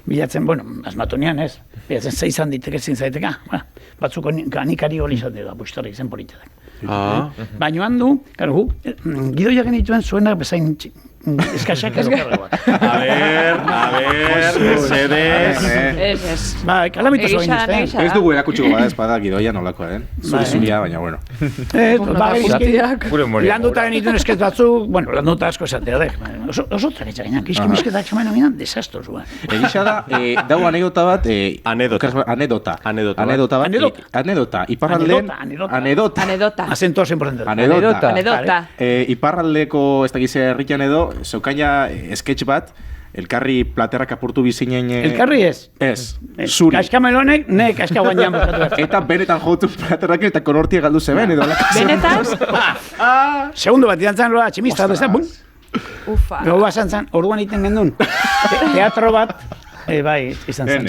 S7: Bilatzen, bueno, asmatu nian ez, bilatzen zeizan ditek ezin zaiteka, batzu batzuko kanikari hori izate da, buiztarrik zen politetak.
S1: Ah.
S7: Baina handu, gu, gidoiak genituen zuenak bezain eskaxak edo karregoak.
S1: A ver, mesedez.
S6: Ez.
S7: Ba, kalamitu zoin
S2: Ez dugu erakutsiko bada espada gidoia nolakoa den. Zuri-zuria, baina bueno.
S7: Ba,
S6: Guztiak.
S3: Gure memoria.
S7: landuta genituen esket batzuk, bueno, landuta asko esatea dek. Oso traketxak ginean, kiskemisketak xamaino ginean, desastroz, ba.
S2: Egisa da, dago anekdota bat...
S1: Anedota.
S2: Anedota bat. Anedota. Iparraldean...
S6: Anedota.
S7: Acentua importante.
S6: Anedota.
S2: Iparraldeko, ez dakize herrian edo, zeukaina sketch bat, elkarri platerrak apurtu bizinen...
S7: Elkarri ez?
S2: Ez, zuri.
S7: Kaskamelonek, ne kaska guanean bukatu behar.
S2: Eta benetan jotu platerrak eta konortia galdu zeben, edo...
S6: Benetan?
S7: Segundo bat, idantzan loa, tximista, ez da, bum.
S6: Ufa.
S7: Gau basan zan, orduan iten gendun. Teatro bat, bai, izan zen,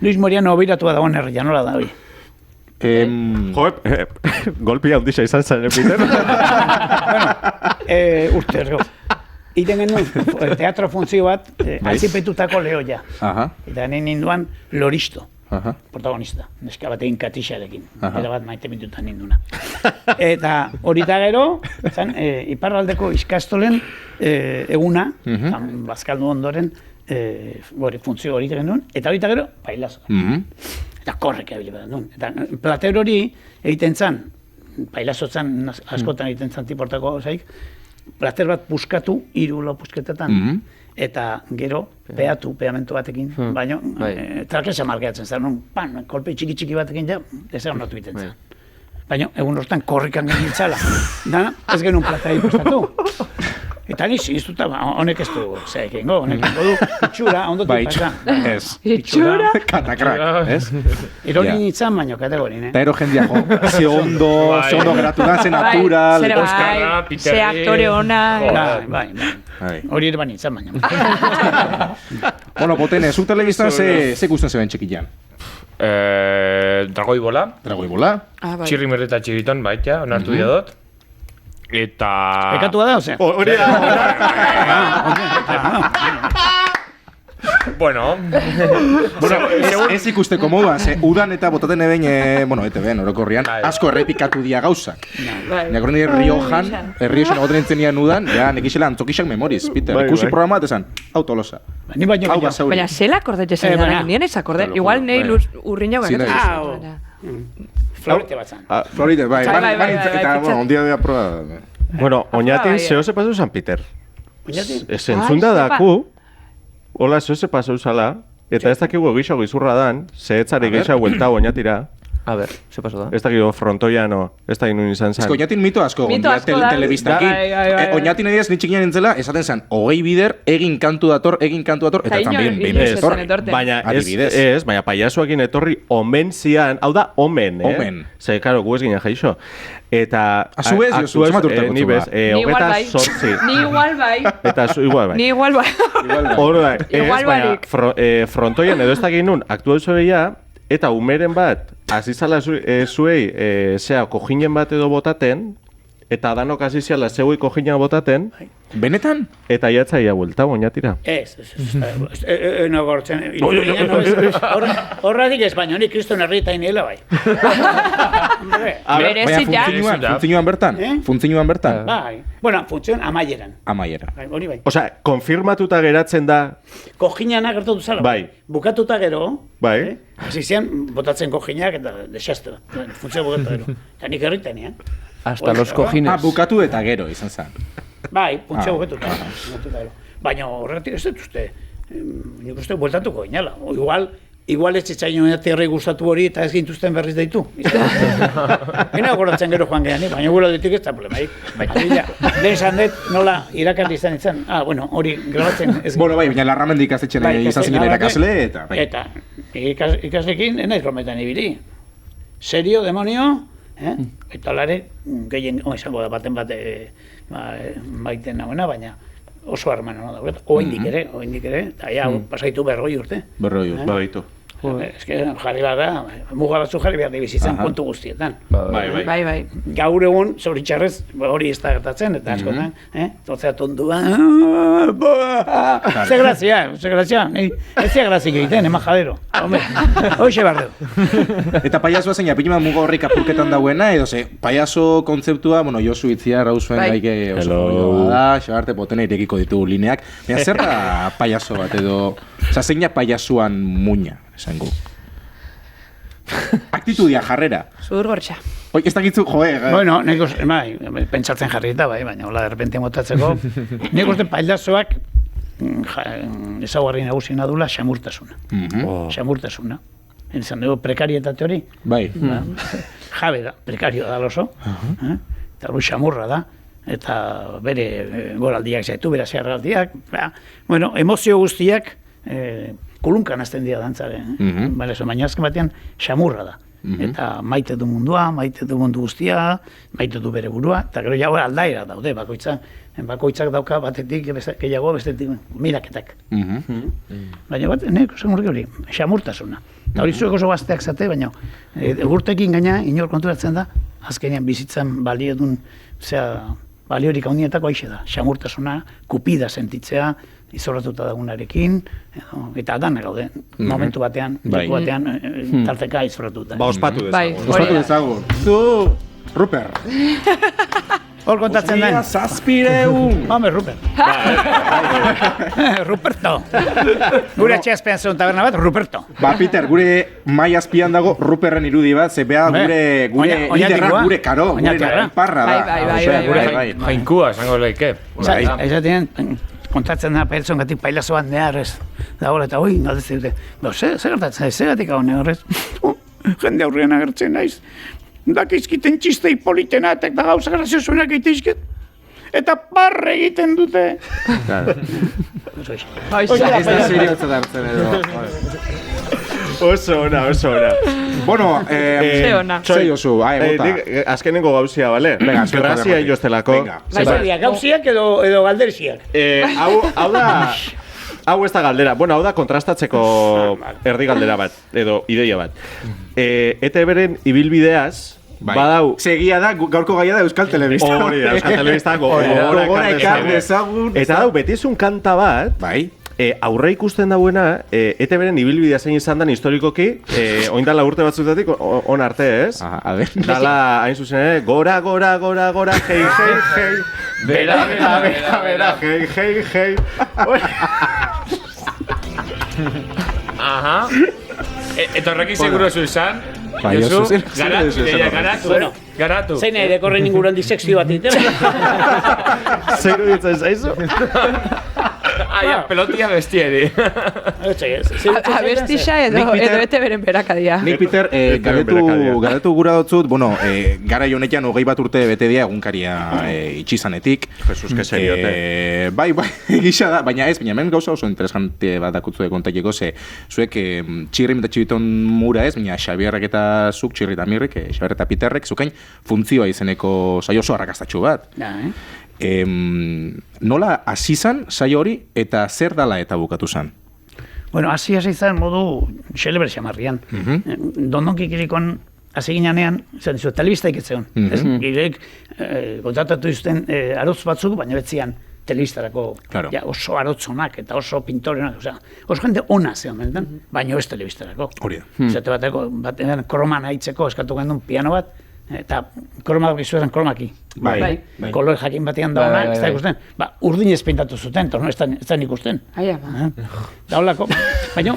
S7: Luis Moriano obiratua dagoen herria, nola da, hori?
S1: Golpia hundisa izan zen, Peter.
S7: Urte, ergo. Iten genuen, teatro funtzio bat, atzipetutako lehoia. Eta ninduan Loristo, protagonista. Neska batekin katixarekin. Era bat maite mintutan ninduna. Eta horita gero, iparraldeko iskastolen eguna, bazkaldu ondoren, funtzio hori genuen, eta horita gero, pailazo. Eta korrek abile bat duen. Eta plater hori egiten zan, pailazotzan askotan egiten zan tiportako zaik, plater bat puskatu, 3 pusketetan, eta gero peamentu batekin, baina trakesa margeatzen zen, kolpe txiki batekin ja, ez egon notu egiten zen. Baina egun hortan korrikan geniltzala, ez genuen platari pustatu. Eta ni ziztuta, honek ez du, honek du, itxura, ondotik pasa.
S2: Ez.
S6: Itxura?
S2: Katakrak, ez?
S7: Ironi nintzen baino kategorin,
S2: Eta ero jendia, ze ondo geratu da, ze natural.
S6: Zere bai, ze aktore ona.
S7: Bai. Hori ere nintzen baino.
S2: Bueno, potene, zu telebistan ze gusten zeben txekilan?
S3: Dragoi bola. Txirri merreta txiriton, baita, onartu dira dut. Eta...
S7: Pekatua da, ozea?
S1: Hori da.
S3: Bueno,
S2: ez ikusteko moduan, udan eta botaten eben, ETV-en, orokorrian, asko errepikatu dia gauzak. Neakorren dira Riojan agoten entzenian udan, ja, nekixela antzokixak memoriz, Peter. Ikusi programa bat esan, autolosa.
S6: Baina, zela akordetxe zen dara, nien ez akorde, igual nahi urriñau gara.
S7: Florete bat zan.
S2: Florete, bai, eta, ondia dira proba.
S1: Bueno, oñatin, zeo se pasau San Peter.
S7: Oñatin?
S1: Entzunda daku, hola, zeo se pasau zala, eta ez dakigu egixo gizurra dan, zehetzari geixau hueltau oñatira.
S5: A ver, ze paso da?
S1: Ez dakigu frontoiano, ez da inun izan zan.
S2: Ez que oñatin mito asko, telebistakin. Oñatin ediaz nitxikian entzela, esaten zan, 20 bider, egin kantu dator, eta tambien behin etorri.
S1: Baina ez, baina paiasuakin etorri omen zian, hau da, omen,
S2: Omen.
S1: Ze, karo, gu ez ginen jaixo. Eta...
S2: Azu ez, jozu, zemat urteko
S1: ni bez, hogeta sortzi.
S6: Ni igual bai.
S1: Eta igual bai.
S6: Ni igual bai.
S1: Hora, ez,
S6: Igual barik.
S1: baina frontoian edo ez dakit nun, aktu duzu behia, eta umeren bat, azizala zuei, zea, kojinen bat edo botaten, eta danok aziziala zeuei kojina botaten,
S2: benetan?
S1: Eta jatzaia buelta, oinatira.
S7: Ez, no gortzen. Horradik ez, baina honi kriston herrieta iniela bai.
S6: Berezit ja.
S2: Funtzioan bertan? Funtzioan bertan?
S7: Bai. Bueno, funtzioan amaieran. Hori bai.
S1: Osea, konfirmatuta geratzen da...
S7: Kojinana gertatu zala.
S1: Bai.
S7: Bukatuta gero.
S1: Bai.
S7: Zizian, botatzen kojinak eta desastre. Funtzioa bukatu gero. Eta nik herritan,
S5: Hasta los cojines.
S2: Bukatu eta gero, izan zen.
S7: Bai, funtzioa bukatuta. Baina horretik ez dut uste. Nik uste bueltatuko inala. Igual ez txetxaino herri gustatu hori eta ez gintuzten berriz deitu. Gena goratzen gero joan gehan, baina gura ditik ez da problemaik. Den esan dut nola irakarri izan izan. Bueno, hori grabatzen ez...
S2: Bueno, bai, baina larramendi ikastetxen izan zinela irakasle eta...
S7: Eta ikaslekin enaiz rometan ibili. Serio, demonio, eta lare gehien, izango da baten bat maiten nagoena, baina oso harmana da. Oindik ere, eta ja, pasaitu 40 urte.
S2: 40 urte.
S1: Baditu.
S7: Eske jarri barra, muga batzu jarri behar bizitzen kontu guztietan.
S6: Bai.
S7: Gaur egun, zoritxarrez, hori ez da gertatzen, eta askotan, totzea tondua, ze grazia, ez zia grazik egiten, majadero. Hoxe behar du.
S2: Eta paiazoa zein apilima muga horrik apurketan dauena, edo ze, paiazo kontzeptua, bueno, Josu Itziar hau zuen gaike oso joa da, xabarte potene irekiko ditugu lineak. Baina zer da paiazo bat edo, oza, zein paiazoan muina, esango? Aktitudia, jarrera.
S6: Zudur gortxa.
S2: Oi, ez dakitzu,
S7: Bueno, nik uste, pentsatzen jarri eta, baina hola derrepente motatzeko, nik uste pailazoak ezaguarri nagusina dula xamurtasuna. Xamurtasuna. Enzan dugu prekarietate hori.
S2: Bai.
S7: Jabe da, prekario da oso. Eta hori xamurra da. Eta bere goraldiak zaitu, bere zeharraldiak. Bueno, emozio guztiak kulunkan azten dira dantzaren. Baina azken batean xamurra da. Eta maite du mundua, maite du mundu guztia, maite du bere burua, eta gero jau aldaera daude, bakoitzak dauka batetik gehiago, bestetik miraketak. Baina bat, nek, zemurrik hori, xamurtasuna. Eta hori zuek oso gazteak zate, baina urtekin gaina, inor konturatzen da, azkenean bizitzan baliodun, baliorik handietako aixe da, xamurtasuna, kupida sentitzea, izorratuta dagunarekin, eta adana gaude, momentu batean, leku batean, tarteka izorratuta.
S1: Ospatu dezagun.
S2: Ospatu dezagun. Zu, Ruper.
S7: Hor kontatzen da.
S2: Zazpireun.
S7: Home, Rupert. Ruperto. Gure atxeazpean zegoen taberna bat, Ruperto.
S2: Peter, gure mai azpian dago Ruperren irudi bat, ze beha gure liderra, gure karo, gure parra da.
S3: Bai. Jainkua, esango leike.
S7: Ezaten, kontatzen da pertsongatik pailazoan neharrez dagoela eta hoi, galdetzen dute. Zer gertatzen, zeratik hau neharrez? Jende aurrean agertzen naiz. Dakizkiten txistei politena eta gauza graziosuenak egiteizket. Eta parre egiten dute.
S5: Ez da seriotzat hartzen edo.
S1: Oso ona. Bueno,
S2: zei oso, bota.
S1: Azkenengo gauzia, bale? Grazia ioztelako.
S7: Gauziak edo galderziak.
S1: Hau da... Hau ez da galdera. Bueno, hau da kontrastatzeko erdi galdera bat, edo ideia bat. ETB-ren ibilbideaz, badau...
S2: Segia da, gaurko gaia da Euskal Telebista.
S1: Hori da, Euskal Telebista gogora ekar dezagun. Eta hau, betizun kanta bat, aurre ikusten dauena, ETB-ren ibilbidea zein izan dan historikoki, oindala urte batzutatik on arte, ez?
S2: A ver.
S1: Dala, hain zuzen, gora, hei, bera, hei.
S3: Aha. Eta horrekin seguro zu izan?
S2: Josu,
S3: garatu.
S7: Zein nahi dekorren inguruan disekzio bat egiten?
S1: Zeiru ditzen zaizu?
S3: Aia, pelotia bestieri.
S6: Abestixa edo ETB-ren berakadia.
S2: Nik, Peter, galdetu gura dotzut, bueno, gara honetan 21 urte bete dia egunkaria itxizanetik.
S1: Jesus, que seriote.
S2: Bai, gisa da, baina hemen gauza oso interesante bat dakutzu kontaileko, ze zuek Txirrim eta Txibiton mura ez, baina Xabierrek eta zuk, Txirri eta Mirrik, Xabier eta Peterrek, zukain funtzioa izeneko saio oso arrakastatxu bat. Nola hasi zan saio hori eta zer dala eta bukatu zan?
S7: Bueno, hasi izan modu xelebre xamarrian. Dondonki kirikon hasi ginean, telebista iketzeon. Girek kontratatu izten arotz batzuk, baina betzian telebistarako oso arotzonak eta oso pintorenak, oso jende ona zeon, baina ez telebistarako.
S2: Hori da.
S7: Zate batean kroman haitzeko eskatu gendun piano bat, eta kromak izuetan kromaki.
S2: Bai.
S7: Kolore jakin batean da ona, ez da ikusten. Urdin ez pintatu zuten, ez da ikusten. Da holako, baina,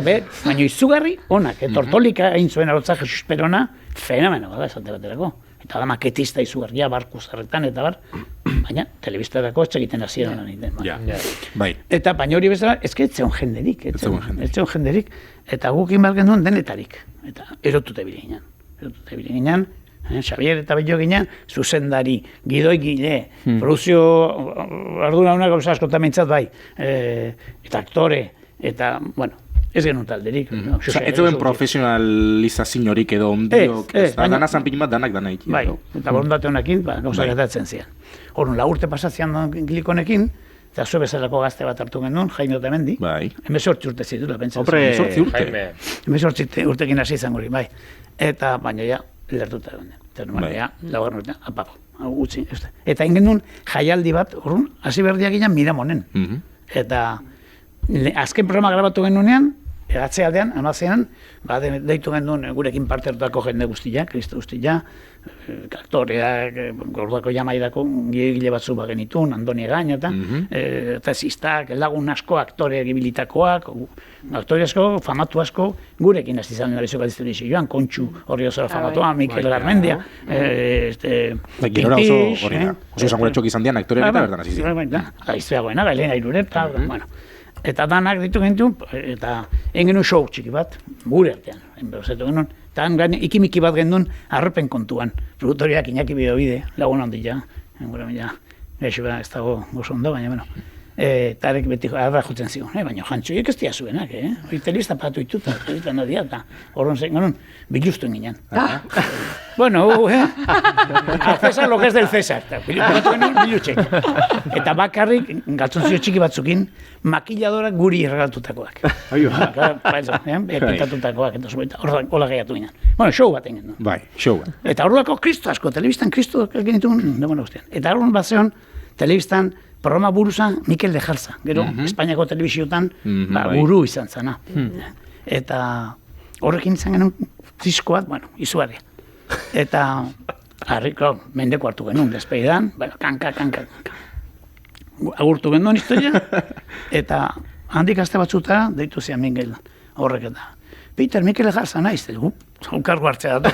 S7: baina izugarri onak, tortolika egin zuen arotza Jesus Perona, fenomeno bada esate baterako. Eta da maketista izugarria, barku zarretan, eta bar, baina telebistarako ez egiten hasieran egiten. Eta baina hori bezala, ez zeon jenderik, eta guk inbar genuen denetarik, eta erotute bile ginen. Xabier eta Bello ginen, zuzendari, gidoi gile, produzio ardura honak gauza askotan mintzat bai, eta aktore, eta, bueno, ez genuen talderik.
S2: Ez zuen profesionalizaziorik edo ondiok, dana zanpin bat danak iti.
S7: Bai, eta borondate honekin, gauza gertatzen zian. Horren, 4 urte pasatzean glikonekin, Eta zu bezalako gazte bat hartu genuen, Jaime Otamendi.
S2: Bai.
S7: 18 urte zitula, pentsatzen.
S1: Hombre,
S2: 18 urte.
S3: Jaime.
S7: 18 urtekin hasi izango hori, bai. Eta, baina ja, lertuta egon. Eta
S2: Bai.
S7: normalen, ja, laugarren urtean, apago, utzi, ez da. Eta egin genuen jaialdi bat, orrun, hasi berdiak ginen Miramonen. Eta azken programa grabatu genuenean, atzealdean, amazean, deitu genuen gurekin parte hartutako jende guztia, kristo guztia, aktoreak, gordako jamaidako gile batzu bagenitun, Andoni Egaña eta zistak, lagun asko, aktoreak ibilitakoak, aktore asko, famatu asko, gurekin hasi izan nabizoko adizturi joan, Kontxu hori osora famatua, Mikel Garmendia,
S2: Girora oso hori da. Oso esanguratxok izan dian aktoreak eta bertan hasi ziren.
S7: Aizteagoena, Elena Irureta, bueno. Eta danak ditu gentu, eta egin genuen show txiki bat, gure artean, enberozetu genuen. Eta ikimiki bat genuen arrepen kontuan. Produktoriak Iñaki Bidobide, lagun handia, gure mila, gaixo ez dago oso ondo, baina, bueno. Eta arek beti arra jutzen zion, baina jantxoiek ez dia zuenak, hori telebista patu ituta, telebista nadia, eta horren zen genuen, biluztu ginen. Bueno, al César lo que es del César, patu genuen bilutxek. Eta bakarrik, galtzonzio txiki batzukin, makilladorak guri erregaltutakoak. Pintatutakoak, eta zubaita, hola gehiatu ginen. Bueno, show bat egin.
S2: Bai, show bat.
S7: Eta horrelako kristo asko, telebistan kristo genituen, demora guztian. Eta horren bat zeon, telebistan, programa buruzan Mikel Lejarza, gero Espainiako telebiziotan buru izan zana. Eta horrekin izan genuen diskoat, bueno, izugarria. Eta harriko mendeko hartu genuen, despeidan, kanka. Agurtu genuen historia, eta handik aste batzuta deitu zian Mikel horrek eta. Peter, Mikel Lejarza naiz, aukargo hartzea dut.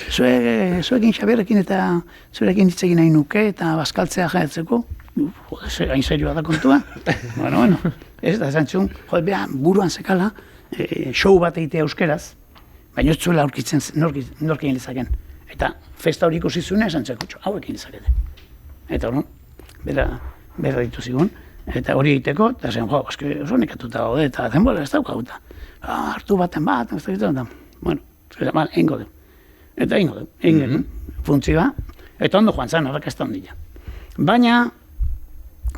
S7: Zuekin Xabierrekin eta zurekin hitz egin nahi nuke eta bazkaltzea jaetzeko. Hain serioa da kontua. Bueno, ez da zantzun, buruan zekala, show bat egitea euskeraz, baina ez zuela aurkitzen norkin lezaken. Eta festa hori ikusi zuen esan txekutxo, hauekin lezakete. Eta hori, bera ditu zigun. Eta hori egiteko, eta zen, oso nekatuta gaude, eta denbora ez daukauta. Hartu baten bat, ez da, bueno, egingo du. Eta egingo du, funtzioa. Eta ondo joan zen, arrakasta ondila. Baina,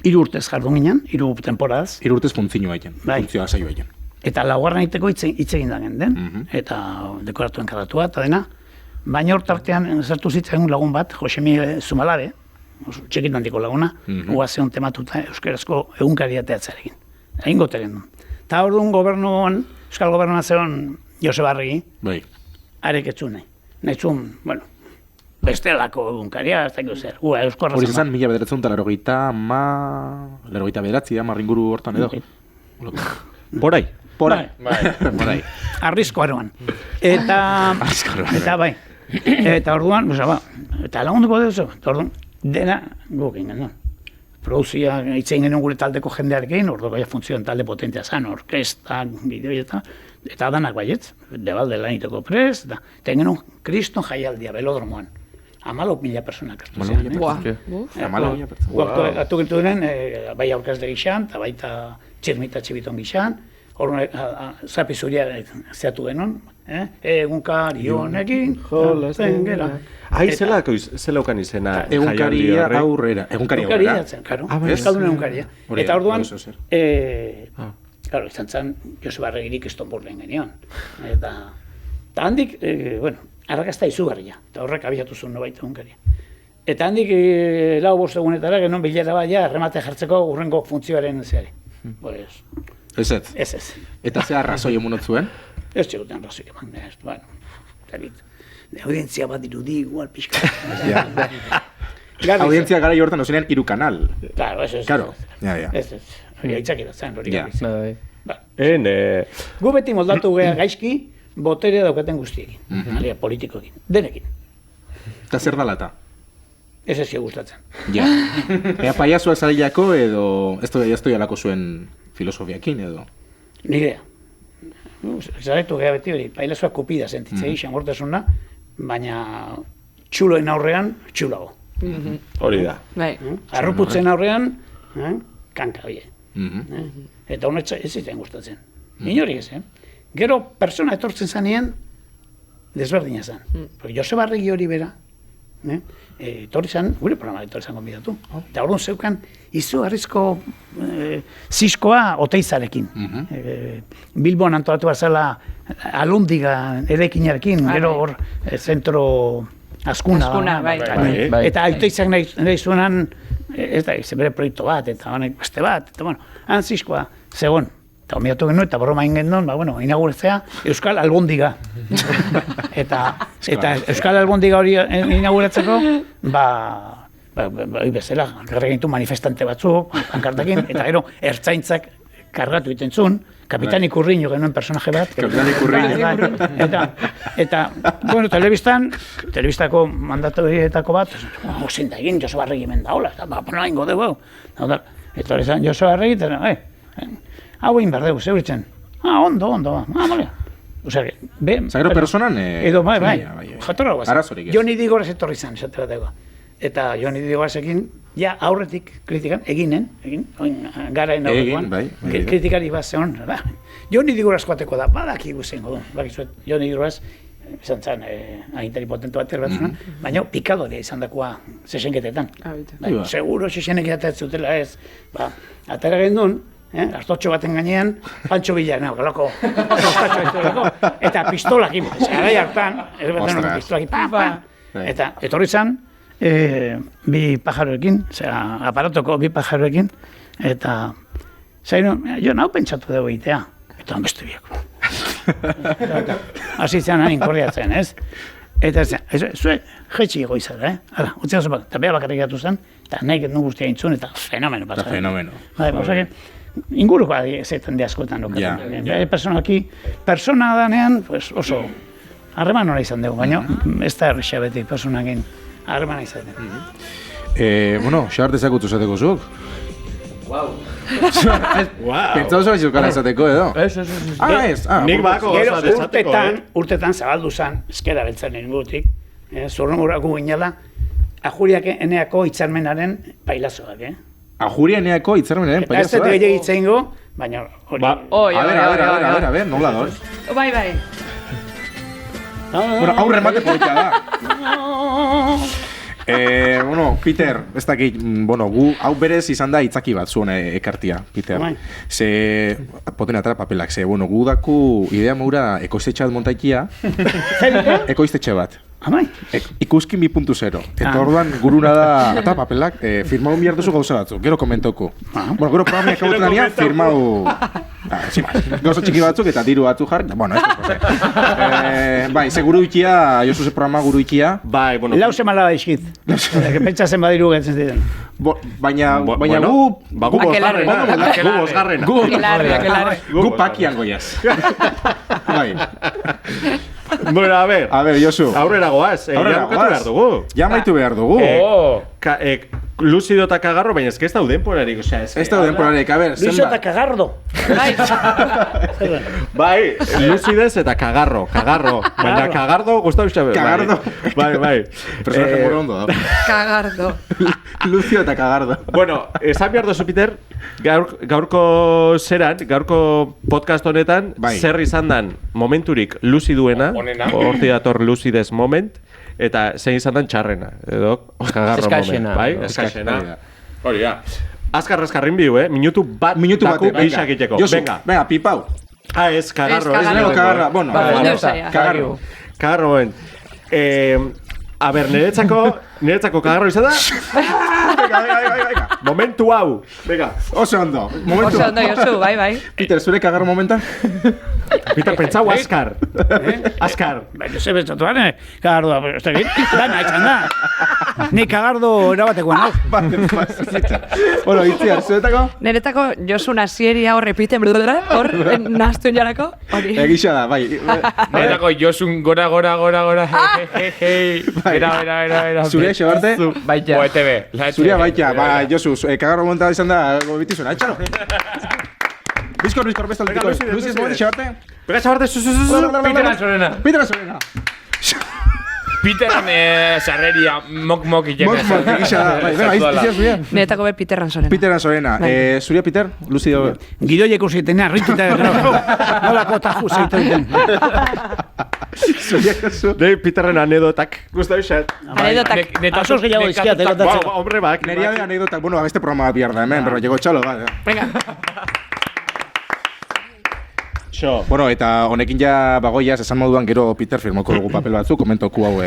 S7: 3 urtez jardun ginen, 3 temporadaz.
S2: 3 urtez funtzioa egin, funtzioa saioa egin.
S7: Eta laugarren egiteko hitz egin da den, eta dekoratuen kadatua, eta dena. Baina hor tartean, zertu zitzen lagun bat, Josemi Zumalabe, txekin handiko laguna, guazeon tematuta euskarazko egunkaria teatzarekin. Egin goteren du. Eta hor duen gobernuan, euskal gobernuan zeon Joseba Arregi, arek etxun nahi. Nahi zuen, bueno, bestelako egunkaria, ez dakiu zer. Eusko
S2: hori izan, 1989, marringuru hortan edo.
S1: Porai.
S7: Arrizko aroan. Eta bai. Eta orduan, eta lagunduko duzu, eta orduan, dena gukin genuen. Produzia itzein genuen gure taldeko jendearekin, orduan gaia funtzioan talde potentea zan, orkesta, bideo eta danak baietz, debalde laniteko prest, eta genuen kriston jaialdia belodromoan. 14.000 personak hartu zian.
S2: 14.000 persona.
S7: Atu gitu diren, bai aurkazle gixan, eta baita txirmita txibiton gixan, orduan zapi zuria zeatu genuen, egunkari honekin, zengela.
S1: Zelaukan izena
S2: egunkaria aurrera.
S7: Egunkaria aurrera. Euskaldun egunkaria. Eta orduan, izan zen Joseba Arregirik estonborren genion. Eta handik, arrakazta izugarria. Eta horrek abiatu zuen nobait egunkaria. Eta handik, 4-5 egunetara, genuen bilera baina, remate jartzeko urrengo funtzioaren zeari. Ez.
S2: Eta ze arrazoi emunot zuen?
S7: Ez txegotean arrazoi eman. Audientzia bat irudi, igual pixka.
S2: Audientzia gara jortan ozenean 3 kanal.
S7: Claro, eso es.
S2: Claro.
S7: Ez. Hori aitzakera zen, hori gabiz. Gu beti moldatu gea gaizki, boterea daukaten guztiekin. Politikoekin. Denekin.
S2: Eta zer dalata?
S7: Ez ezio gustatzen.
S2: Ja. Ea paiazoa zailako edo ez doi alako zuen filosofiakin edo?
S7: Nirea. Zaretu geha beti hori, pailazoa kopida sentitzei, xamortasuna, baina txuloen aurrean, txulago.
S1: Hori da.
S7: Arruputzen aurrean, kanka, oie. Eta honetza ez zitzen gustatzen. Inori ez, Gero, persona etortzen zanien, desberdina zen. Joseba Arregi hori bera, etorri zan, gure programa etorri zan gonbidatu. Eta orduan zeukan, izugarrizko ziskoa Oteizarekin. Bilbon antolatu bazala Alundiga erekinarekin, gero hor zentro askuna.
S6: Bai.
S7: Eta Oteizak nahi zuenan, ez da, bere proiektu bat, eta honek beste bat, eta bueno, han ziskoa, zegoen. Eta omiatu genuen, eta broma ingen duen, inauguratzea Euskal Albondiga. Eta Euskal Albondiga hori inauguratzeko, bezala, garregintu manifestante batzuk, pankartakin, eta gero, ertzaintzak kargatu egiten zuen, Kapitan Ikurriño genuen personaje bat.
S2: Kapitan Ikurriño.
S7: Eta, telebistako mandatuetako bat, zin da egin, Joseba Arregi hemen da, hola, eta nahi ingo dugu. Eta hori zan, Joseba Arregi, eta, hau egin behar dugu, zeuritzen. Ondo, bale. Osea,
S2: gero personan...
S7: Edo, bai, jatorra guaz.
S2: Arazorik ez.
S7: Joni Digoraz etorri zan, esate bat dago. Eta Joni Digorazekin, ja aurretik kritikan, egin, garaen aurrekoan. Kritikari bat zeon, Joni Digoraz joateko da, badaki guzengo du. Bakizuet, Joni Digoraz, izan zen, agintari potentu bat erbatzuna, baina pikadorea izan dakoa zesenketetan. Seguro zesenketetan zutela ez. Atera gendun, hartotxo baten gainean, Pantxo Villar, galako, eta pistolakin, garai hartan, pistolakin, eta etorri zan, bi pajaroekin, aparatoko bi pajaroekin, eta zaino, jo nau pentsatu dugu egitea, eta beste biako. Hasi zen hain korriatzen, ez? Eta zue, jetxi egoizara, Hala, utzia oso bat, eta beha bakarrik gatu zen, eta nahi genuen guztia intzun, eta fenomeno pasa. Inguruko zeiten de askotan dukaten. Persona danean oso harreman hori izan dugu, baina ez da errexea beti personakin harreman izaten.
S2: Xabarte ezakutu zateko zuk?
S5: Wow.
S2: Pentsau zua izukara izateko edo?
S5: Ez.
S1: Nik bako
S7: gero urtetan zabaldu zen, eskera beltzen ingurutik, zurrungurako ginela, Ajuriak eneako hitzarmenaren pailazoak,
S2: Ajuria eneako hitzarmenaren pailazoak?
S7: Eta ez dut egitza ingo, baina hori...
S2: A ver, nola doz?
S6: Bai.
S2: Aurre mate polita da. Peter, ez dakit, gu hau berez izan da itzaki bat zuen ekartia, Peter. Ze, poten atara papelak, gu daku idea maura ekoiztetxe bat montaikia. Ekoiztetxe bat.
S7: Amai?
S2: Ikuskin 2.0. Eta orduan guruna da, eta papelak, firmau bihar duzu gauza batzuk, gero komentoko. Gero programiak hau danean, firmau... Gauza txiki batzuk eta diru batzuk jarri. Ez da. Bai, ze guru ikia, Josu ze programa guru ikia.
S7: Lau semala da izkit. Pentsatzen badiru getzen ziren.
S2: Baina gu...
S1: Gu bosgarrena.
S2: Gu pakian goiaz. Bai.
S1: Bueno, a ver,
S2: Josu.
S1: Aurrera goaz. Ja maitu behar dugu. Luzido eta Kagarro, baina ez da denporarik.
S2: Ez da denporarik, a ver,
S7: Luzido eta Kagardo.
S1: Bai, Luzidez eta Kagarro. Baina Kagardo guztau izan.
S2: Kagardo.
S1: Bai.
S2: Personaje muy ondo da.
S6: Kagardo.
S2: Luzido eta Kagardo.
S1: Bueno, esan behar dozu, Peter, gaurko podcast honetan, zer izan dan momenturik luziduena, horti dator Luzidez moment, eta zein izan dan txarrena, edo Kagarro moment, bai? Eskaxena. Hori da. Azkarrezkarrin bihu, minutu bat daku geixak iteko.
S2: Venga, pipau.
S1: Ez, Kagarro.
S2: Bueno,
S1: Kagarro. Kagarro moment. A ber, niretzako Kagarro izan da? Momentu hau. Venga.
S2: Oso ondo.
S6: Oso ondo, Josu, bai.
S2: Peter, zure Kagarro momentan?
S1: Peter, pentsau Azkar. Azkar.
S7: Baina, ze bestatu gane, Kagardo da, ez dakit, dana izan da. Ni Kagardo erabatekoan hau.
S2: Bueno, Itziar, zuretako?
S6: Niretako Josu nasieria hor repiten, hor nahaztuen jarako, hori.
S2: Egisa da, bai.
S3: Niretako Josun gora, hei. Era.
S2: Zuria, xabarte?
S3: Baita.
S2: Zuria, baita. Josu, Kagarro momentan izan da, bitizuna, etxalo. Bizkor, besta aldiko. Luziz, momentu, xabarte?
S1: Pega, xabarte,
S3: Peter Anzorena. Peteran sarreria mok ikena.
S2: Mok, egisa da. Venga, izia zuria.
S6: Niretako be Peter Anzorena.
S2: Peter Anzorena. Zuria, Peter? Luzido.
S7: Gidoieko zitena, rituta nolako taju zeiten.
S1: De Peterren anedotak. Gustau xat.
S6: Anedotak.
S7: Asos gehiago izkiat, egotatzen.
S1: Hombre, bak.
S2: Neria de anécdotak, bueno, beste programa behar da hemen, pero llegó txalo, bat.
S6: Venga.
S1: Xo.
S2: Bueno, eta honekin ja bagoiaz, esan moduan gero Peter firmoko dugu papel batzuk, komentoku hau,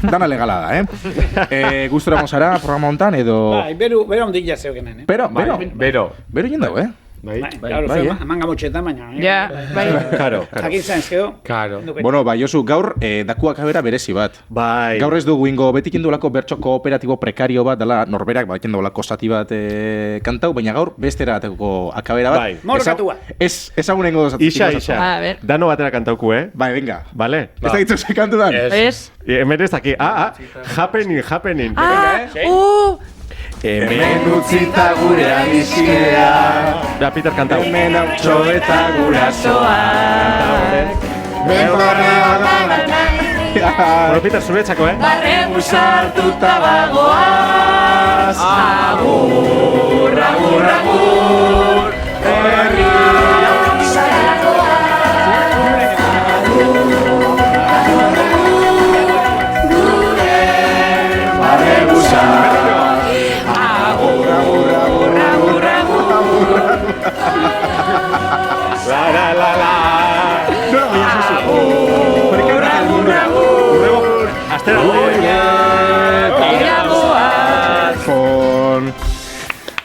S2: dana legala da, Gustora mozara programa hontan, edo...
S7: Bai, beru ondik ja zeukenen,
S2: Pero,
S3: Bero.
S2: Bero jendau,
S7: Claro, manga motxetan, baina.
S6: Ja, bai.
S1: Karo.
S7: Jakin zain, ezkeo.
S3: Karo.
S2: Bueno, bai, Josu, gaur dakuak abera berezi bat.
S1: Bai.
S2: Gaur ez dugu ingo, betik indulako bertso kooperatibo prekario bat, dela norberak, bat indulako zati bat kantau, baina gaur bestera ateko akabera bat.
S1: Bai.
S7: Morkatua.
S2: Ezagun nengo zati.
S1: Isa.
S6: A ver.
S1: Dano batera kantauku,
S2: Bai, venga.
S1: Vale?
S2: Ez da ditzu ze kantu dan?
S6: Ez?
S1: Hemen ez daki. Happening.
S2: Hemen utzita gure adiskidea,
S1: Da, Peter, kantau.
S2: hemen hautxo eta gurasoa.
S1: Bueno, Peter, zuretzako,
S6: Barregu
S2: sartuta bagoaz, agur, agur, agur,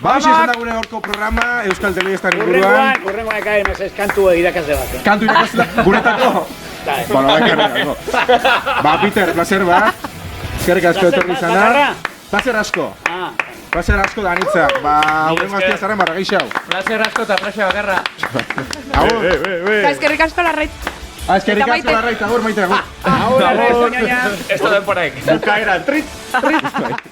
S2: Ba, hoxe izan da gure gorko programa, Euskal Telebistan inguruan.
S7: Urrengoan ekaen ez kantu irakasle bat.
S2: Kantu irakasle guretako? Bueno, bakarrako. Ba, Peter, placer bat. Eskerrik asko etorri izana. Placer asko. Placer asko da anitza. Ba, urrengo aztia zaren barra geixau.
S5: Placer asko eta placer bakarra.
S6: Eskerrik asko larrait.
S2: Eskerrik asko larrait, agur, maite, agur.
S7: Ahora,
S3: Esto den por ahí.
S1: Bukaeran, trit.